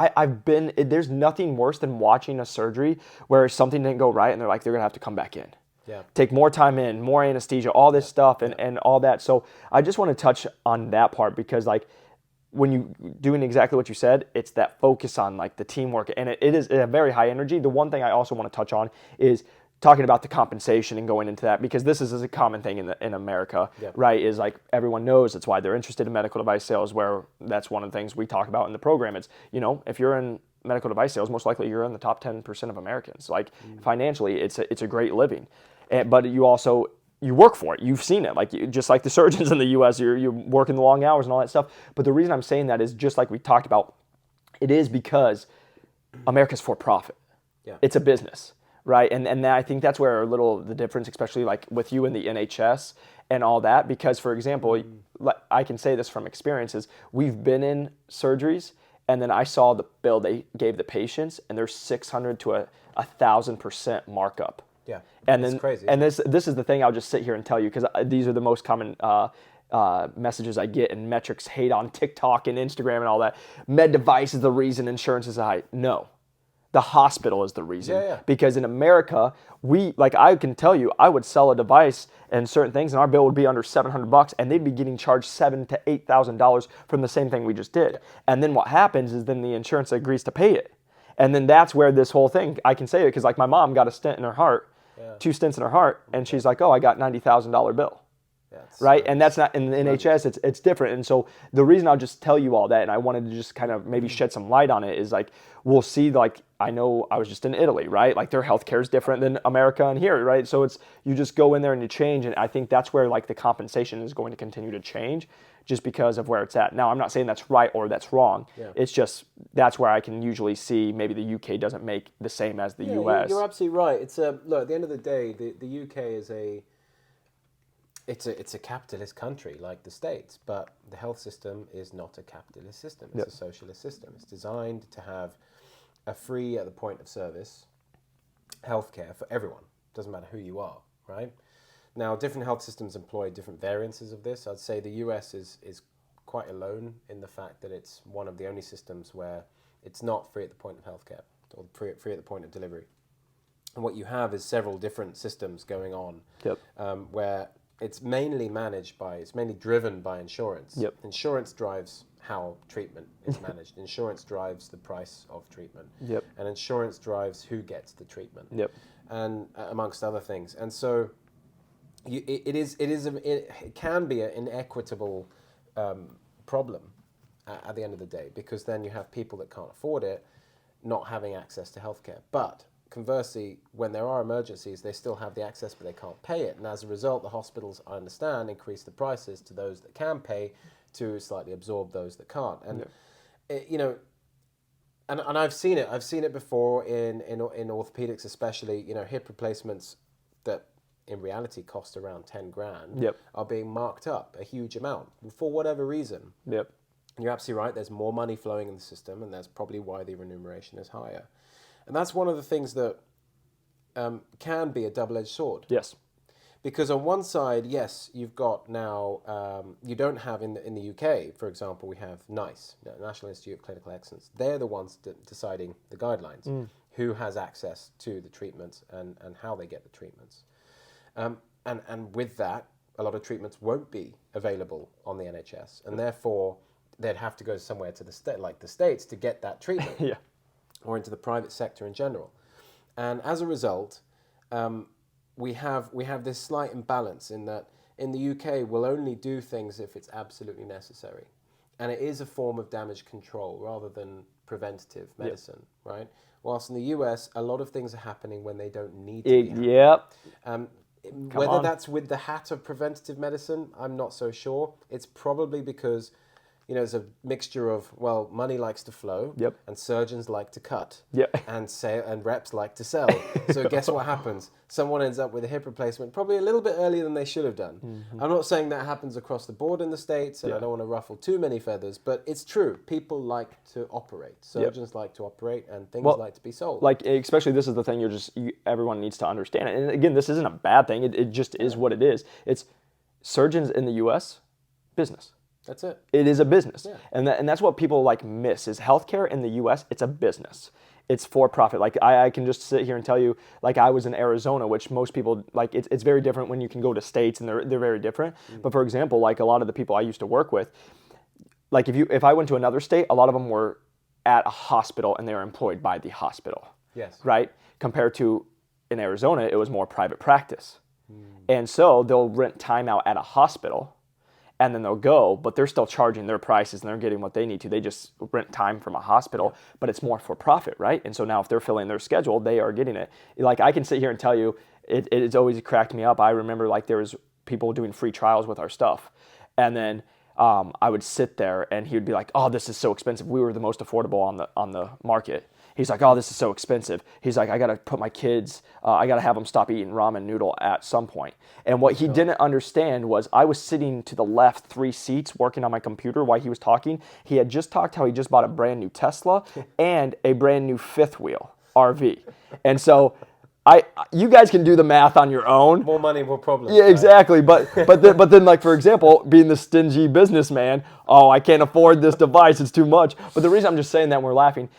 there's nothing worse than watching a surgery where something didn't go right and they're going to have to come back in. Yeah. Take more time in, more anesthesia, all this stuff and all that. So I just want to touch on that part because like when you doing exactly what you said, it's that focus on like the teamwork and it is a very high energy. The one thing I also want to touch on is talking about the compensation and going into that because this is a common thing in America, right? Is like everyone knows that's why they're interested in medical device sales where that's one of the things we talk about in the program. It's, if you're in medical device sales, most likely you're in the top 10% of Americans. Like financially, it's a great living. But you also, you work for it. You've seen it. Like just like the surgeons in the U.S., you're working the long hours and all that stuff. But the reason I'm saying that is just like we talked about. It is because America's for profit. Yeah. It's a business, right? And I think that's where a little the difference, especially like with you in the NHS and all that. Because for example, I can say this from experiences. We've been in surgeries, and then I saw the bill they gave the patients, and there's 600 to 1,000% markup. Yeah, And it's then, crazy. and this is the thing I'll just sit here and tell you, because these are the most common messages I get, and metrics hate on TikTok and Instagram and all that. Med device is the reason insurance is high. No, the hospital is the reason. Yeah. Because in America, I can tell you, I would sell a device and certain things, and our bill would be under $700, and they'd be getting charged $7,000 to $8,000 from the same thing we just did. Yeah. And then what happens is then the insurance agrees to pay it. And then that's where this whole thing, I can say it because like my mom got a stent in her heart, 2 stents in her heart, and she's like, oh, I got $90,000 bill. Right? And that's not in the NHS, it's different. And so the reason I'll just tell you all that, and I wanted to just kind of maybe shed some light on it, is like, we'll see, like, I know I was just in Italy, right? Like their healthcare is different than America and here, right? So it's, you just go in there and you change. And I think that's where like the compensation is going to continue to change just because of where it's at. Now, I'm not saying that's right or that's wrong. Yeah. It's just, that's where I can usually see maybe the UK doesn't make the same as the US. You're absolutely right. It's look, at the end of the day, the UK is it's a capitalist country like the States, but the health system is not a capitalist system. It's a socialist system. It's designed to have a free at the point of service healthcare for everyone. Doesn't matter who you are, right? Now, different health systems employ different variances of this. I'd say the US is quite alone in the fact that it's one of the only systems where it's not free at the point of healthcare or free at the point of delivery. And what you have is several different systems going on where it's mainly driven by insurance. Insurance drives how treatment is managed. Insurance drives the price of treatment. And insurance drives who gets the treatment. And amongst other things. And so it can be an inequitable problem at the end of the day, because then you have people that can't afford it not having access to healthcare. But conversely, when there are emergencies, they still have the access, but they can't pay it. And as a result, the hospitals, I understand, increase the prices to those that can pay to slightly absorb those that can't. And, and I've seen it. I've seen it before in orthopedics, especially, hip replacements that in reality cost around 10 grand are being marked up a huge amount for whatever reason. And you're absolutely right. There's more money flowing in the system, and that's probably why the remuneration is higher. And that's one of the things that can be a double-edged sword. Yes. Because on one side, yes, you've got now, you don't have in the UK, for example, we have NICE, National Institute of Clinical Excellence. They're the ones deciding the guidelines, who has access to the treatments and how they get the treatments. And with that, a lot of treatments won't be available on the NHS, and therefore they'd have to go somewhere to the States to get that treatment. Or into the private sector in general. And as a result, we have this slight imbalance in that in the UK, we'll only do things if it's absolutely necessary. And it is a form of damage control rather than preventative medicine, right? Whilst in the US, a lot of things are happening when they don't need to be happening. Whether that's with the hat of preventative medicine, I'm not so sure. It's probably because there's a mixture of, well, money likes to flow, and surgeons like to cut, and reps like to sell. So guess what happens? Someone ends up with a hip replacement probably a little bit earlier than they should have done. I'm not saying that happens across the board in the States, and I don't want to ruffle too many feathers, but it's true. People like to operate. Surgeons like to operate, and things like to be sold. Like, especially this is the thing everyone needs to understand. And again, this isn't a bad thing. It just is what it is. It's surgeons in the U.S., business. That's it. It is a business. And that's what people miss is healthcare in the US, it's a business. It's for profit. Like I can just sit here and tell you, like I was in Arizona, which most people, it's very different when you can go to states and they're very different. But for example, like a lot of the people I used to work with, like if I went to another state, a lot of them were at a hospital and they were employed by the hospital. Yes. Right? Compared to in Arizona, it was more private practice. And so they'll rent time out at a hospital. and then they'll go, but they're still charging their prices and they're getting what they need to. They just rent time from a hospital, but it's more for profit, right? And so now if they're filling their schedule, they are getting it. Like I can sit here and tell you, it's always cracked me up. I remember like there was people doing free trials with our stuff, and then I would sit there and he would be like, "Oh, this is so expensive. We were the most affordable on the market." He's like, "Oh, this is so expensive." He's like, "I got to put my kids, I got to have them stop eating ramen noodle at some point." And what he didn't understand was I was sitting to the left 3 seats working on my computer while he was talking. He had just talked how he just bought a brand new Tesla and a brand new fifth wheel RV. And so you guys can do the math on your own. More money, more problems. Yeah, exactly. But then, like, for example, being the stingy businessman, oh, I can't afford this device, it's too much. But the reason I'm just saying that, and we're laughing,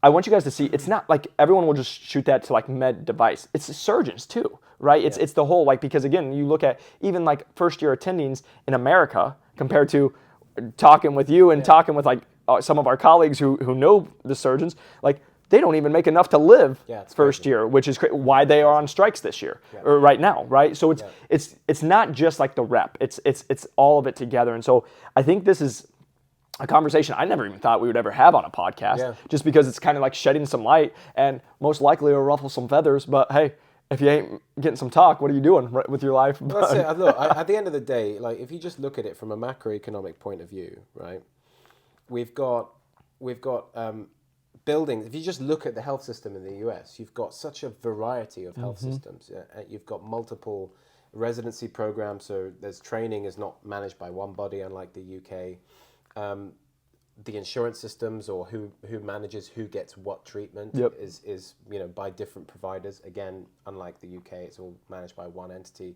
I want you guys to see, it's not like everyone will just shoot that to like med device. It's the surgeons too, right? It's the whole, like, because again, you look at even like first year attendings in America compared to talking with you and talking with like some of our colleagues who know the surgeons, like they don't even make enough to live first year, which is why they are on strikes this year or right now, right? So it's not just like the rep, it's all of it together. And so I think this is a conversation I never even thought we would ever have on a podcast, just because it's kind of like shedding some light and most likely it'll ruffle some feathers. But hey, if you ain't getting some talk, what are you doing with your life? That's it. Look, at the end of the day, like if you just look at it from a macroeconomic point of view, right? We've got buildings. If you just look at the health system in the US, you've got such a variety of health systems. You've got multiple residency programs, so there's training is not managed by one body, unlike the UK. The insurance systems, or who manages who gets what treatment, is by different providers. Again, unlike the UK, it's all managed by one entity.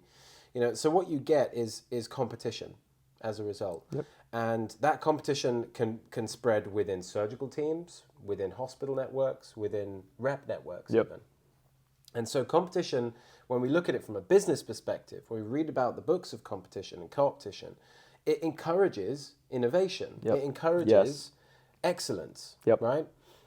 So what you get is competition as a result, and that competition can spread within surgical teams, within hospital networks, within rep networks even. And so competition, when we look at it from a business perspective, when we read about the books of competition and co-opetition, it encourages innovation. It encourages excellence, right?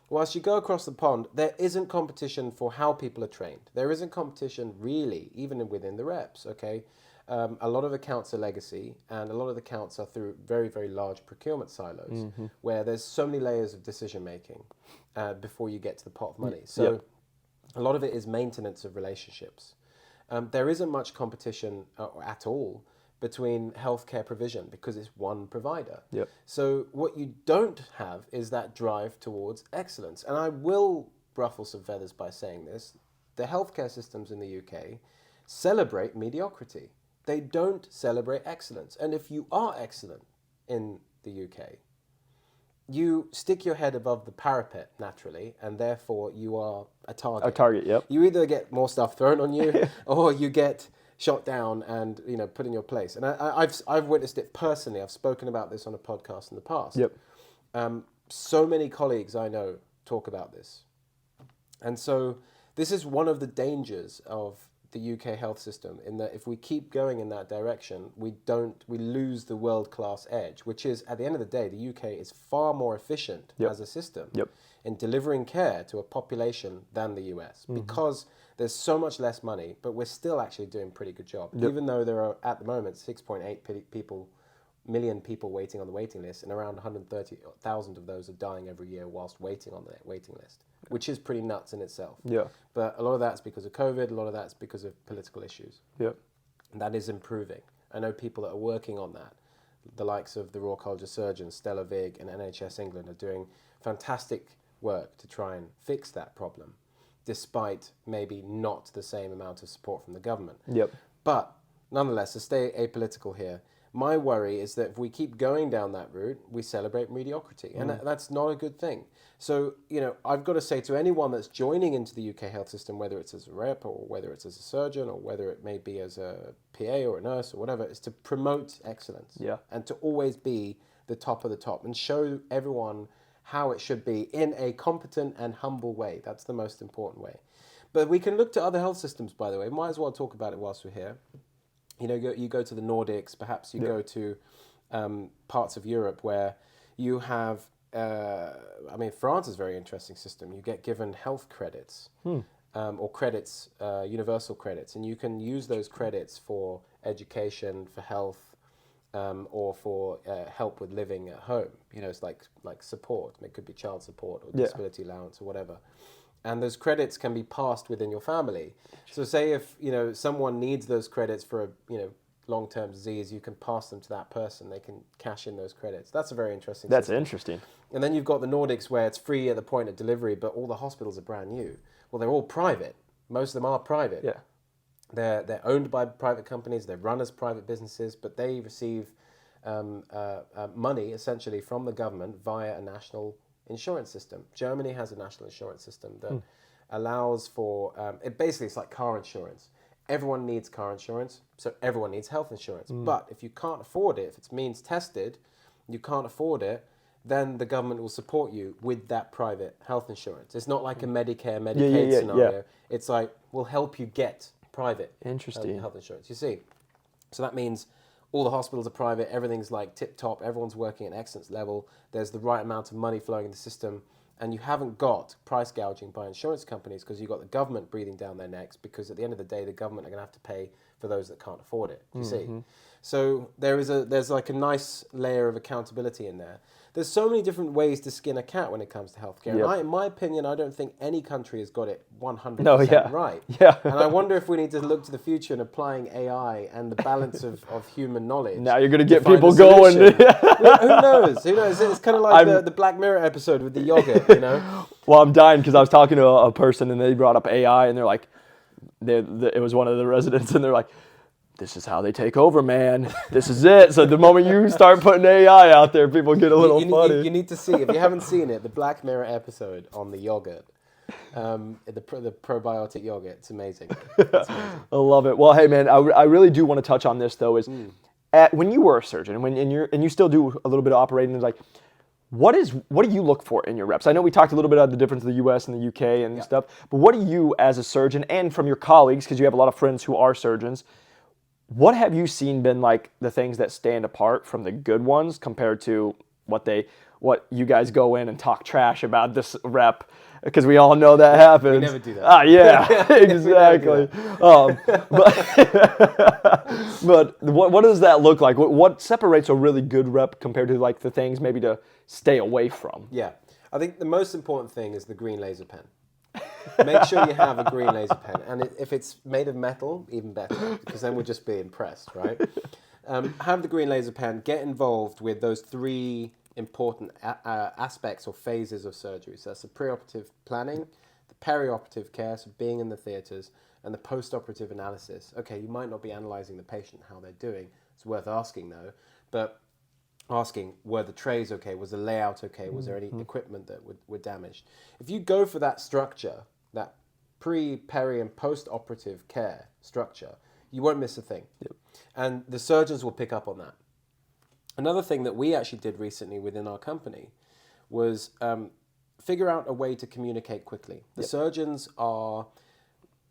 Whilst you go across the pond, there isn't competition for how people are trained. There isn't competition really, even within the reps, okay? A lot of accounts are legacy, and a lot of the accounts are through very, very large procurement silos, where there's so many layers of decision-making before you get to the pot of money. So a lot of it is maintenance of relationships. There isn't much competition at all between healthcare provision because it's one provider. So what you don't have is that drive towards excellence. And I will ruffle some feathers by saying this. The healthcare systems in the UK celebrate mediocrity. They don't celebrate excellence. And if you are excellent in the UK, you stick your head above the parapet naturally, and therefore you are a target. A target, You either get more stuff thrown on you or you get shot down and put in your place. And I've witnessed it personally. I've spoken about this on a podcast in the past. So many colleagues I know talk about this. And so this is one of the dangers of the UK health system, in that if we keep going in that direction, we lose the world-class edge, which is, at the end of the day, the UK is far more efficient as a system in delivering care to a population than the US, because there's so much less money, but we're still actually doing a pretty good job. Even though there are, at the moment, 6.8 million people waiting on the waiting list, and around 130,000 of those are dying every year whilst waiting on the waiting list, which is pretty nuts in itself. But a lot of that's because of COVID, a lot of that's because of political issues. And that is improving. I know people that are working on that. The likes of the Royal College of Surgeons, Stella Vig, and NHS England are doing fantastic work to try and fix that problem, despite maybe not the same amount of support from the government. But nonetheless, to stay apolitical here, my worry is that if we keep going down that route, we celebrate mediocrity, and that's not a good thing. So, I've got to say to anyone that's joining into the UK health system, whether it's as a rep or whether it's as a surgeon or whether it may be as a PA or a nurse or whatever, is to promote excellence and to always be the top of the top and show everyone how it should be in a competent and humble way. That's the most important way. But we can look to other health systems, by the way. Might as well talk about it whilst we're here. You go to the Nordics, perhaps you go to parts of Europe where you have, France is a very interesting system. You get given health credits or credits, universal credits, and you can use those credits for education, for health, or for help with living at home. It's like support. It could be child support or Yeah. disability allowance or whatever. And those credits can be passed within your family. So say if someone needs those credits for a long-term disease, you can pass them to that person. They can cash in those credits. That's a very interesting That's system. interesting. And then you've got the Nordics where it's free at the point of delivery, but all the hospitals are brand new. Well, they're all private. Most of them are private. Yeah. They're owned by private companies. They're run as private businesses, but they receive money essentially from the government via a national insurance system. Germany has a national insurance system that allows for it's like car insurance. Everyone needs car insurance, so everyone needs health insurance. But if you can't afford it, if it's means tested, you can't afford it, then the government will support you with that private health insurance. It's not like a Medicare, Medicaid scenario. Yeah. It's like, we'll help you get private Interesting. health insurance. You see? So that means all the hospitals are private, everything's like tip-top, everyone's working at an excellence level, there's the right amount of money flowing in the system, and you haven't got price gouging by insurance companies because you've got the government breathing down their necks, because at the end of the day, the government are going to have to pay for those that can't afford it. Do you see? So there's like a nice layer of accountability in there. There's so many different ways to skin a cat when it comes to healthcare. Yep. And in my opinion, I don't think any country has got it 100% right. Yeah. And I wonder if we need to look to the future and applying AI and the balance of human knowledge. Now you're going to get find people a going. solution. Who knows? Who knows? It's kind of like the Black Mirror episode with the yogurt, Well, I'm dying because I was talking to a person and they brought up AI and they're like, it was one of the residents and they're like, this is how they take over, man. This is it. So the moment you start putting AI out there, people get a little funny. You need to see, if you haven't seen it, the Black Mirror episode on the yogurt, the probiotic yogurt. It's amazing. It's amazing. I love it. Well, hey, man, I really do want to touch on this, though, is when you were a surgeon and you still do a little bit of operating, it's like, what do you look for in your reps? I know we talked a little bit about the difference of the U.S. and the UK and stuff, but what do you, as a surgeon, and from your colleagues, because you have a lot of friends who are surgeons, what have you seen been like the things that stand apart from the good ones compared to what you guys go in and talk trash about this rep? Because we all know that happens. We never do that. Yeah, exactly. But what does that look like? What separates a really good rep compared to like the things maybe to stay away from? Yeah, I think the most important thing is the green laser pen. Make sure you have a green laser pen, and if it's made of metal, even better, because then we'll just be impressed, right? Have the green laser pen. Get involved with those three important aspects or phases of surgery. So that's the preoperative planning, the perioperative care, so being in the theatres, and the postoperative analysis. Okay, you might not be analysing the patient, how they're doing. It's worth asking though, but asking, were the trays okay? Was the layout okay? Was there any equipment that were damaged? If you go for that structure, that pre, peri, and post-operative care structure, you won't miss a thing. Yep. And the surgeons will pick up on that. Another thing that we actually did recently within our company was figure out a way to communicate quickly. The surgeons are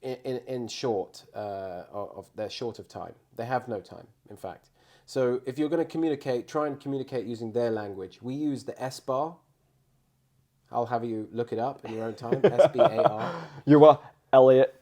in short, they're short of time. They have no time, in fact. So if you're going to communicate, try and communicate using their language. We use the S-bar. I'll have you look it up in your own time. S-B-A-R. You're well, Elliot.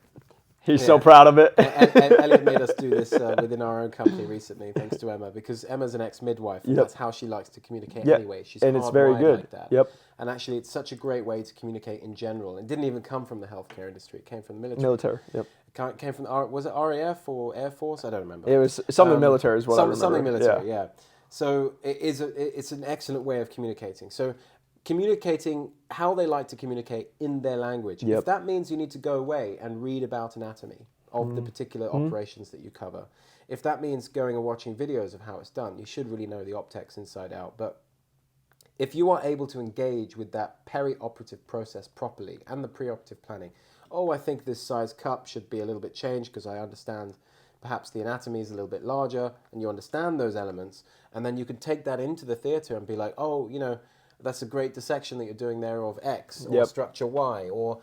He's so proud of it. And Elliot made us do this within our own company recently, thanks to Emma, because Emma's an ex-midwife, and that's how she likes to communicate anyway. She's and it's very good. Like that. Yep. And actually, it's such a great way to communicate in general. It didn't even come from the healthcare industry. It came from the military. Military, yep. It came from, was it RAF or Air Force? I don't remember. It was something military as well. Something military, yeah. So it's an excellent way of communicating. So communicating how they like to communicate in their language. Yep. If that means you need to go away and read about anatomy of the particular operations that you cover, if that means going and watching videos of how it's done, you should really know the optics inside out. But if you are able to engage with that peri-operative process properly and the pre-operative planning, I think this size cup should be a little bit changed because I understand perhaps the anatomy is a little bit larger, and you understand those elements, and then you can take that into the theatre and be like, that's a great dissection that you're doing there of X or structure Y, or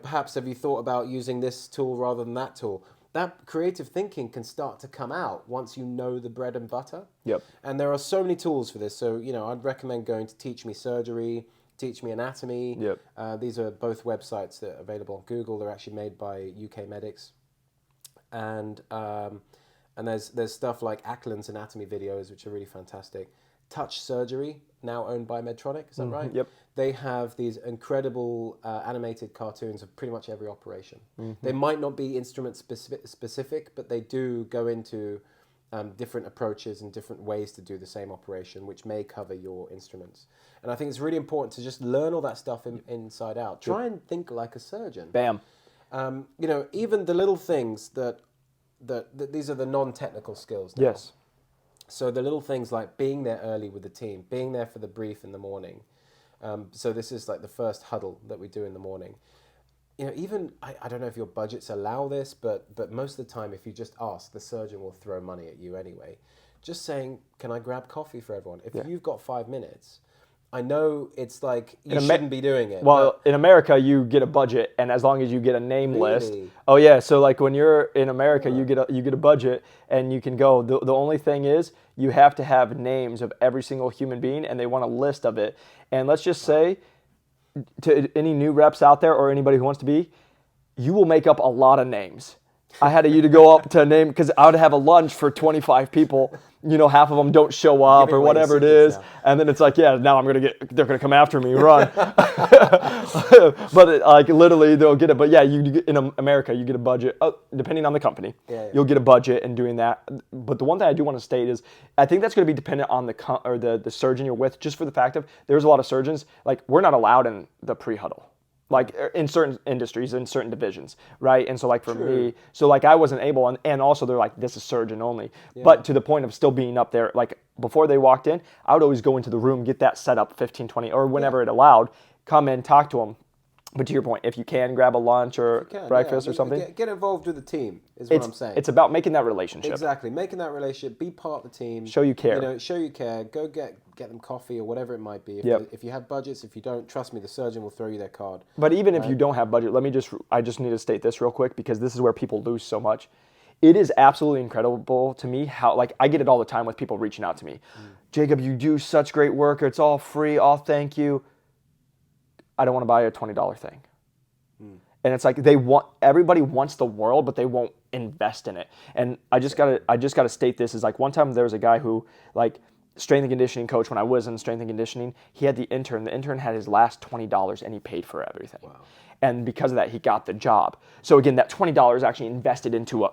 perhaps have you thought about using this tool rather than that tool? That creative thinking can start to come out once you know the bread and butter. Yep. And there are so many tools for this. So, I'd recommend going to Teach Me Surgery, Teach Me Anatomy. Yep. These are both websites that are available on Google. They're actually made by UK medics. And And there's stuff like Ackland's anatomy videos, which are really fantastic. Touch Surgery, now owned by Medtronic, is that right? Yep. They have these incredible animated cartoons of pretty much every operation. They might not be instrument specific, but they do go into different approaches and different ways to do the same operation, which may cover your instruments. And I think it's really important to just learn all that stuff inside out. Try and think like a surgeon. Bam. Even the little things that these are the non-technical skills now. Yes. So the little things like being there early with the team, being there for the brief in the morning. So this is like the first huddle that we do in the morning. Even, I don't know if your budgets allow this, but most of the time, if you just ask, the surgeon will throw money at you anyway. Just saying, can I grab coffee for everyone? If you've got 5 minutes, I know it's like you shouldn't be doing it. Well, in America, you get a budget, and as long as you get a name list. Really? Oh yeah, so like when you're in America, you get a budget, and you can go. The only thing is, you have to have names of every single human being, and they want a list of it. And let's just say, to any new reps out there or anybody who wants to be, you will make up a lot of names. I had you to go up to a name because I would have a lunch for 25 people. Half of them don't show up or whatever it is. Now. And then it's like, yeah, now they're going to come after me, run. But literally they'll get it. But yeah, in America, you get a budget, depending on the company. Yeah. You'll get a budget in doing that. But the one thing I do want to state is, I think that's going to be dependent on the surgeon you're with, just for the fact of there's a lot of surgeons, like we're not allowed in the pre-huddle. Like in certain industries, in certain divisions, right? And so like for me, so like I wasn't able, and also they're like, this is surgeon only. Yeah. But to the point of still being up there, like before they walked in, I would always go into the room, get that set up 15, 20, or whenever it allowed, come in, talk to them. But to your point, if you can grab a lunch or breakfast or something. Get involved with the team is what I'm saying. It's about making that relationship. Exactly. Making that relationship, be part of the team. Show you care. Show you care. Go get them coffee or whatever it might be. If you have budgets, if you don't, trust me, the surgeon will throw you their card. But even if you don't have budget, I just need to state this real quick because this is where people lose so much. It is absolutely incredible to me how, like, I get it all the time with people reaching out to me. Jacob, you do such great work. It's all free. Oh, thank you. I don't want to buy a $20 thing. And it's like everybody wants the world, but they won't invest in it. And I just gotta state this is like one time there was a guy who like strength and conditioning coach when I was in strength and conditioning, he had the intern. The intern had his last $20 and he paid for everything. Wow. And because of that, he got the job. So again, that $20 actually invested into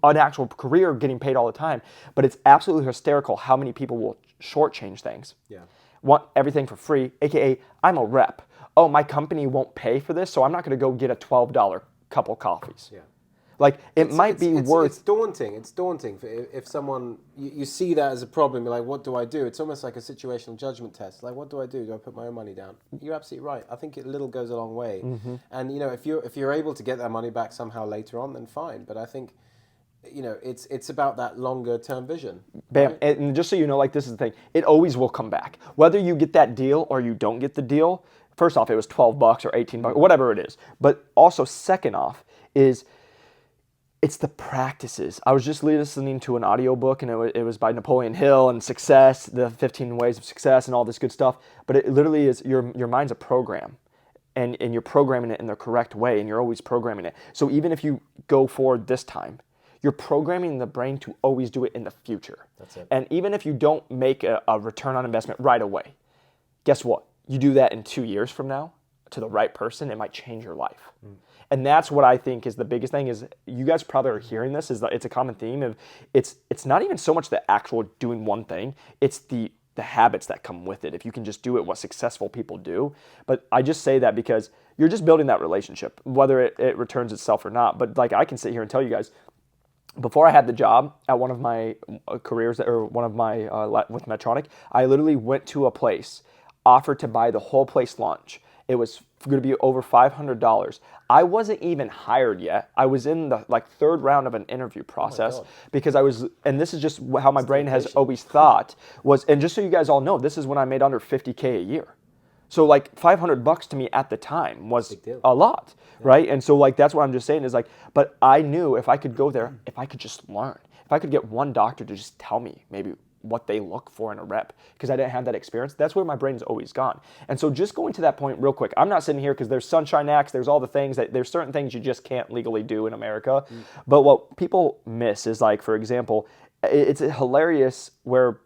an actual career getting paid all the time. But it's absolutely hysterical how many people will shortchange things. Yeah. Want everything for free, aka I'm a rep. Oh, my company won't pay for this, so I'm not going to go get a $12 cup of coffees. Yeah. Like, it's worth... It's daunting. It's daunting. If someone, you see that as a problem, you're like, what do I do? It's almost like a situational judgment test. Like, what do I do? Do I put my own money down? You're absolutely right. I think it little goes a long way. Mm-hmm. And, if you're able to get that money back somehow later on, then fine. But I think... it's about that longer term vision. Bam. Right? And just so you know, like this is the thing, it always will come back. Whether you get that deal or you don't get the deal, first off, it was $12 or $18, whatever it is. But also second off is it's the practices. I was just listening to an audiobook and it was by Napoleon Hill and success, the 15 ways of success and all this good stuff. But it literally is your mind's a program. And you're programming it in the correct way and you're always programming it. So even if you go forward this time, you're programming the brain to always do it in the future. That's it. And even if you don't make a return on investment right away, guess what? You do that in 2 years from now to the right person, it might change your life. And that's what I think is the biggest thing is you guys probably are hearing this, is that it's a common theme of it's not even so much the actual doing one thing, it's the habits that come with it. If you can just do it, what successful people do. But I just say that because you're just building that relationship, whether it returns itself or not. But like I can sit here and tell you guys, before I had the job at one of my careers, or one of my, with Medtronic, I literally went to a place, offered to buy the whole place lunch. It was going to be over $500. I wasn't even hired yet. I was in the third round of an interview process because I was, and this is just how my brain has always thought was, and just so you guys all know, this is when I made under $50K a year. So like $500 to me at the time was a lot, right? And so like that's what I'm just saying is like, but I knew if I could go there, if I could just learn, if I could get one doctor to just tell me maybe what they look for in a rep because I didn't have that experience. That's where my brain's always gone. And so just going to that point real quick, I'm not sitting here because there's Sunshine Acts, there's all the things there's certain things you just can't legally do in America. But what people miss is like, for example, it's hilarious where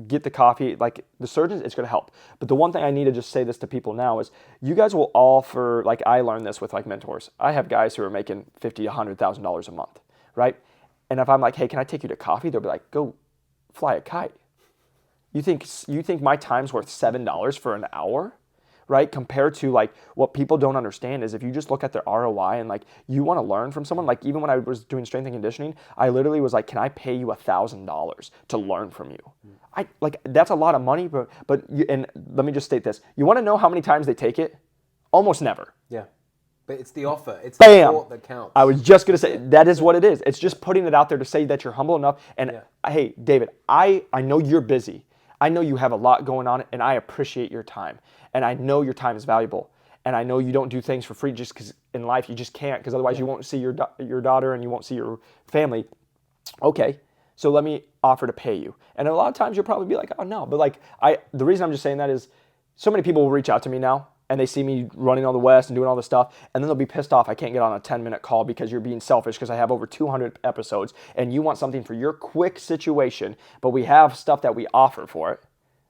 get the coffee, like the surgeons, it's going to help. But the one thing I need to just say this to people now is you guys will offer, like I learned this with like mentors. I have guys who are making $50,000 to $100,000 a month, right? And if I'm like, hey, can I take you to coffee? They'll be like, go fly a kite. You think my time's worth $7 for an hour? Right? Compared to like what people don't understand is if you just look at their ROI and like you want to learn from someone, like even when I was doing strength and conditioning, I literally was like, can I pay you $1,000 to learn from you? I like that's a lot of money, but and let me just state this. You want to know how many times they take it? Almost never. Yeah. But it's the offer. It's Bam! the thought that counts. I was just going to say, that is what it is. It's just putting it out there to say that you're humble enough. And hey, David, I know you're busy. I know you have a lot going on, and I appreciate your time. And I know your time is valuable. And I know you don't do things for free just because in life you just can't, because otherwise you won't see your daughter and you won't see your family. Okay, so let me offer to pay you. And a lot of times you'll probably be like, oh no. But like the reason I'm just saying that is so many people will reach out to me now and they see me running on the West and doing all this stuff, and then they'll be pissed off I can't get on a 10-minute call because you're being selfish because I have over 200 episodes and you want something for your quick situation, but we have stuff that we offer for it,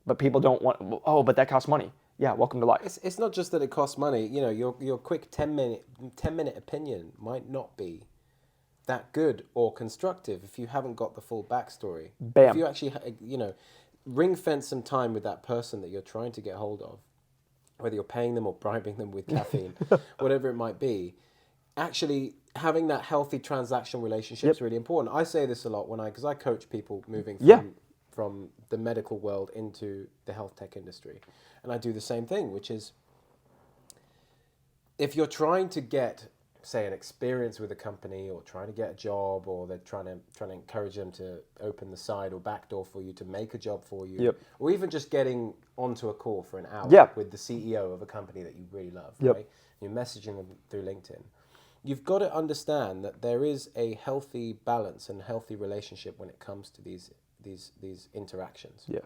but people don't want, oh, but that costs money. Yeah, welcome to life. It's not just that it costs money. You know, your quick 10-minute opinion might not be that good or constructive if you haven't got the full backstory. Bam. If you actually, ring fence some time with that person that you're trying to get hold of, whether you're paying them or bribing them with caffeine, whatever it might be, actually having that healthy transactional relationship is really important. I say this a lot because I coach people moving from the medical world into the health tech industry. And I do the same thing, which is if you're trying to get, say, an experience with a company or trying to get a job, or they're trying to encourage them to open the side or back door for you to make a job for you, or even just getting onto a call for an hour with the CEO of a company that you really love, right? You're messaging them through LinkedIn. You've got to understand that there is a healthy balance and healthy relationship when it comes to these interactions. Yeah.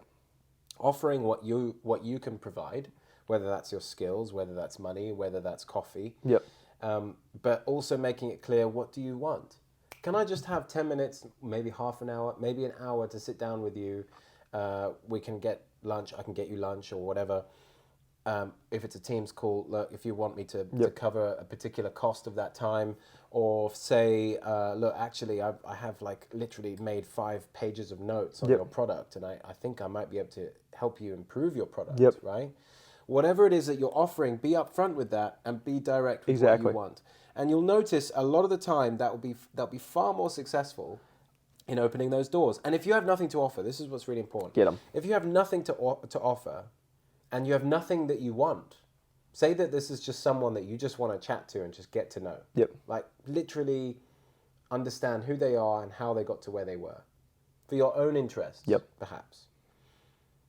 Offering what you can provide, whether that's your skills, whether that's money, whether that's coffee. Yep. But also making it clear, what do you want? Can I just have 10 minutes, maybe half an hour, maybe an hour to sit down with you? We can get lunch. I can get you lunch or whatever. If it's a Teams call, look, if you want me to cover a particular cost of that time, or say, look, actually, I have like literally made 5 pages of notes on your product, and I think I might be able to help you improve your product, right? Whatever it is that you're offering, be upfront with that and be direct with what you want. And you'll notice a lot of the time that'll be far more successful in opening those doors. And if you have nothing to offer, this is what's really important. Get them. If you have nothing to offer, and you have nothing that you want, say that this is just someone that you just want to chat to and just get to know. Like literally understand who they are and how they got to where they were. For your own interests, perhaps.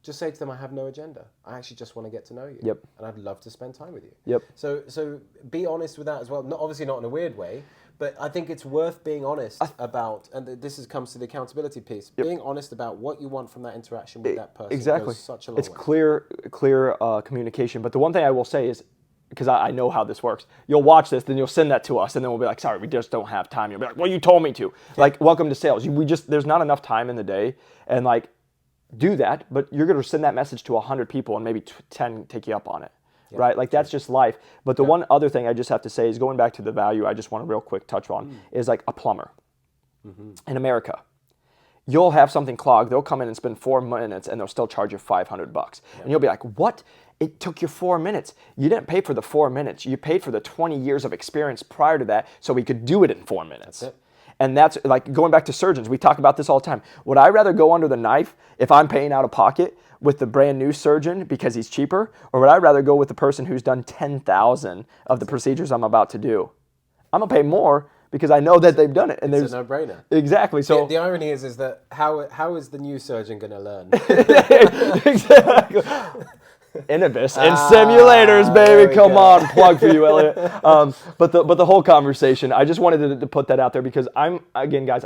Just say to them, I have no agenda. I actually just want to get to know you. And I'd love to spend time with you. So be honest with that as well. Obviously not in a weird way, but I think it's worth being honest about, and comes to the accountability piece, being honest about what you want from that interaction with that person. Exactly. Goes such a long it's way. clear communication. But the one thing I will say is, because I know how this works, you'll watch this, then you'll send that to us, and then we'll be like, sorry, we just don't have time. You'll be like, well, you told me to. Like, welcome to sales. There's not enough time in the day, and like, do that, but you're going to send that message to 100 people and maybe 10 take you up on it, right? Like that's just life. But the one other thing I just have to say is going back to the value I just want to real quick touch on is like a plumber in America. You'll have something clogged. They'll come in and spend 4 minutes and they'll still charge you $500. And you'll be like, what? It took you 4 minutes. You didn't pay for the 4 minutes. You paid for the 20 years of experience prior to that so we could do it in 4 minutes. That's it. And that's like going back to surgeons. We talk about this all the time. Would I rather go under the knife if I'm paying out of pocket with the brand new surgeon because he's cheaper? Or would I rather go with the person who's done 10,000 of the procedures I'm about to do? I'm going to pay more because I know that they've done it. And it's a no-brainer. Exactly. So the irony is that how is the new surgeon going to learn? Exactly. Inhibus and simulators, baby. Come on, plug for you, Elliot. But the whole conversation, I just wanted to put that out there because guys,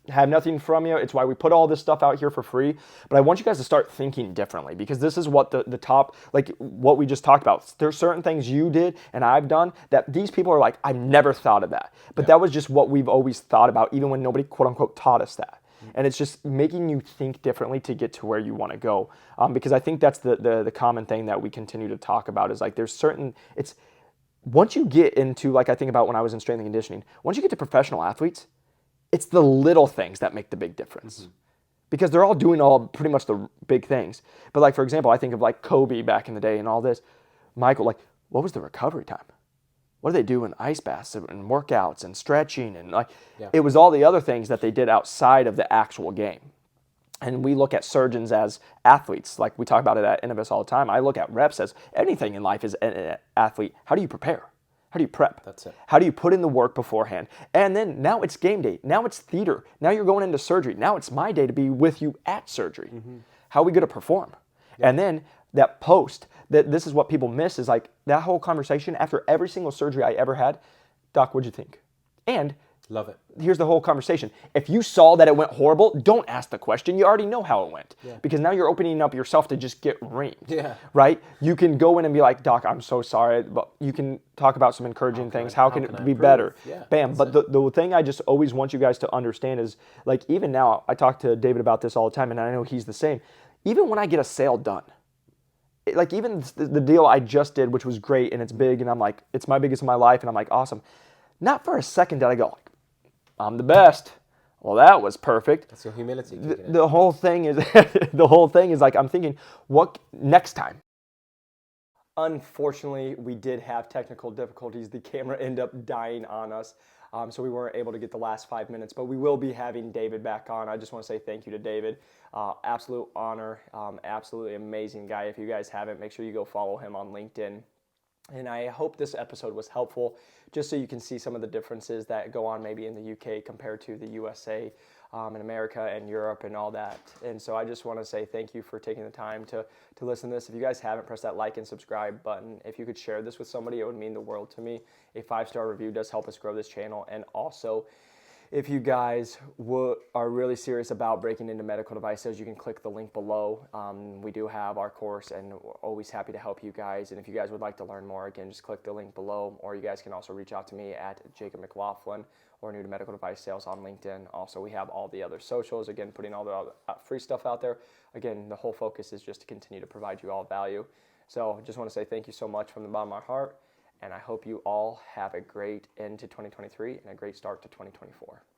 have nothing from you. It's why we put all this stuff out here for free. But I want you guys to start thinking differently, because this is what the top, like what we just talked about. There's certain things you did and I've done that these people are like, I've never thought of that. But that was just what we've always thought about, even when nobody quote unquote taught us that. And it's just making you think differently to get to where you want to go. Because I think that's the common thing that we continue to talk about is like there's certain, it's, once you get into, like I think about when I was in strength and conditioning, once you get to professional athletes, it's the little things that make the big difference. Because they're all doing all pretty much the big things. But like, for example, I think of like Kobe back in the day and all this. Michael, like, what was the recovery time? What do they do in ice baths and workouts and stretching? And like, it was all the other things that they did outside of the actual game. And we look at surgeons as athletes. Like we talk about it at Innovis all the time. I look at reps as anything in life is an athlete. How do you prepare? How do you prep? That's it. How do you put in the work beforehand? And then now it's game day. Now it's theater. Now you're going into surgery. Now it's my day to be with you at surgery. How are we going to perform? And then that post, that this is what people miss, is like that whole conversation after every single surgery I ever had. Doc, what'd you think? And love it. Here's the whole conversation. If you saw that it went horrible, don't ask the question. You already know how it went. Because now you're opening up yourself to just get reamed. Right? You can go in and be like, Doc, I'm so sorry. But you can talk about some encouraging things. How can it be better? Bam. But the thing I just always want you guys to understand is, like, even now, I talk to David about this all the time, and I know he's the same. Even when I get a sale done, like even the deal I just did, which was great, and it's big, and I'm like, it's my biggest of my life, and I'm like, awesome. Not for a second did I go, like, I'm the best. Well, that was perfect. That's your humility. The whole thing is, the whole thing is like, I'm thinking, what next time? Unfortunately, we did have technical difficulties. The camera ended up dying on us, so we weren't able to get the last 5 minutes, but we will be having David back on. I just want to say thank you to David. Absolute honor, absolutely amazing guy. If you guys haven't, make sure you go follow him on LinkedIn. And I hope this episode was helpful, just so you can see some of the differences that go on maybe in the UK compared to the USA, and America and Europe and all that. And so I just want to say thank you for taking the time to listen to this. If you guys haven't, press that like and subscribe button. If you could share this with somebody, it would mean the world to me. A 5-star review does help us grow this channel. And also, if you guys are really serious about breaking into medical devices, you can click the link below. We do have our course, and we're always happy to help you guys. And if you guys would like to learn more, again, just click the link below. Or you guys can also reach out to me at Jacob McLaughlin or New to Medical Device Sales on LinkedIn. Also, we have all the other socials, again, putting all the free stuff out there. Again, the whole focus is just to continue to provide you all value. So I just want to say thank you so much from the bottom of my heart. And I hope you all have a great end to 2023 and a great start to 2024.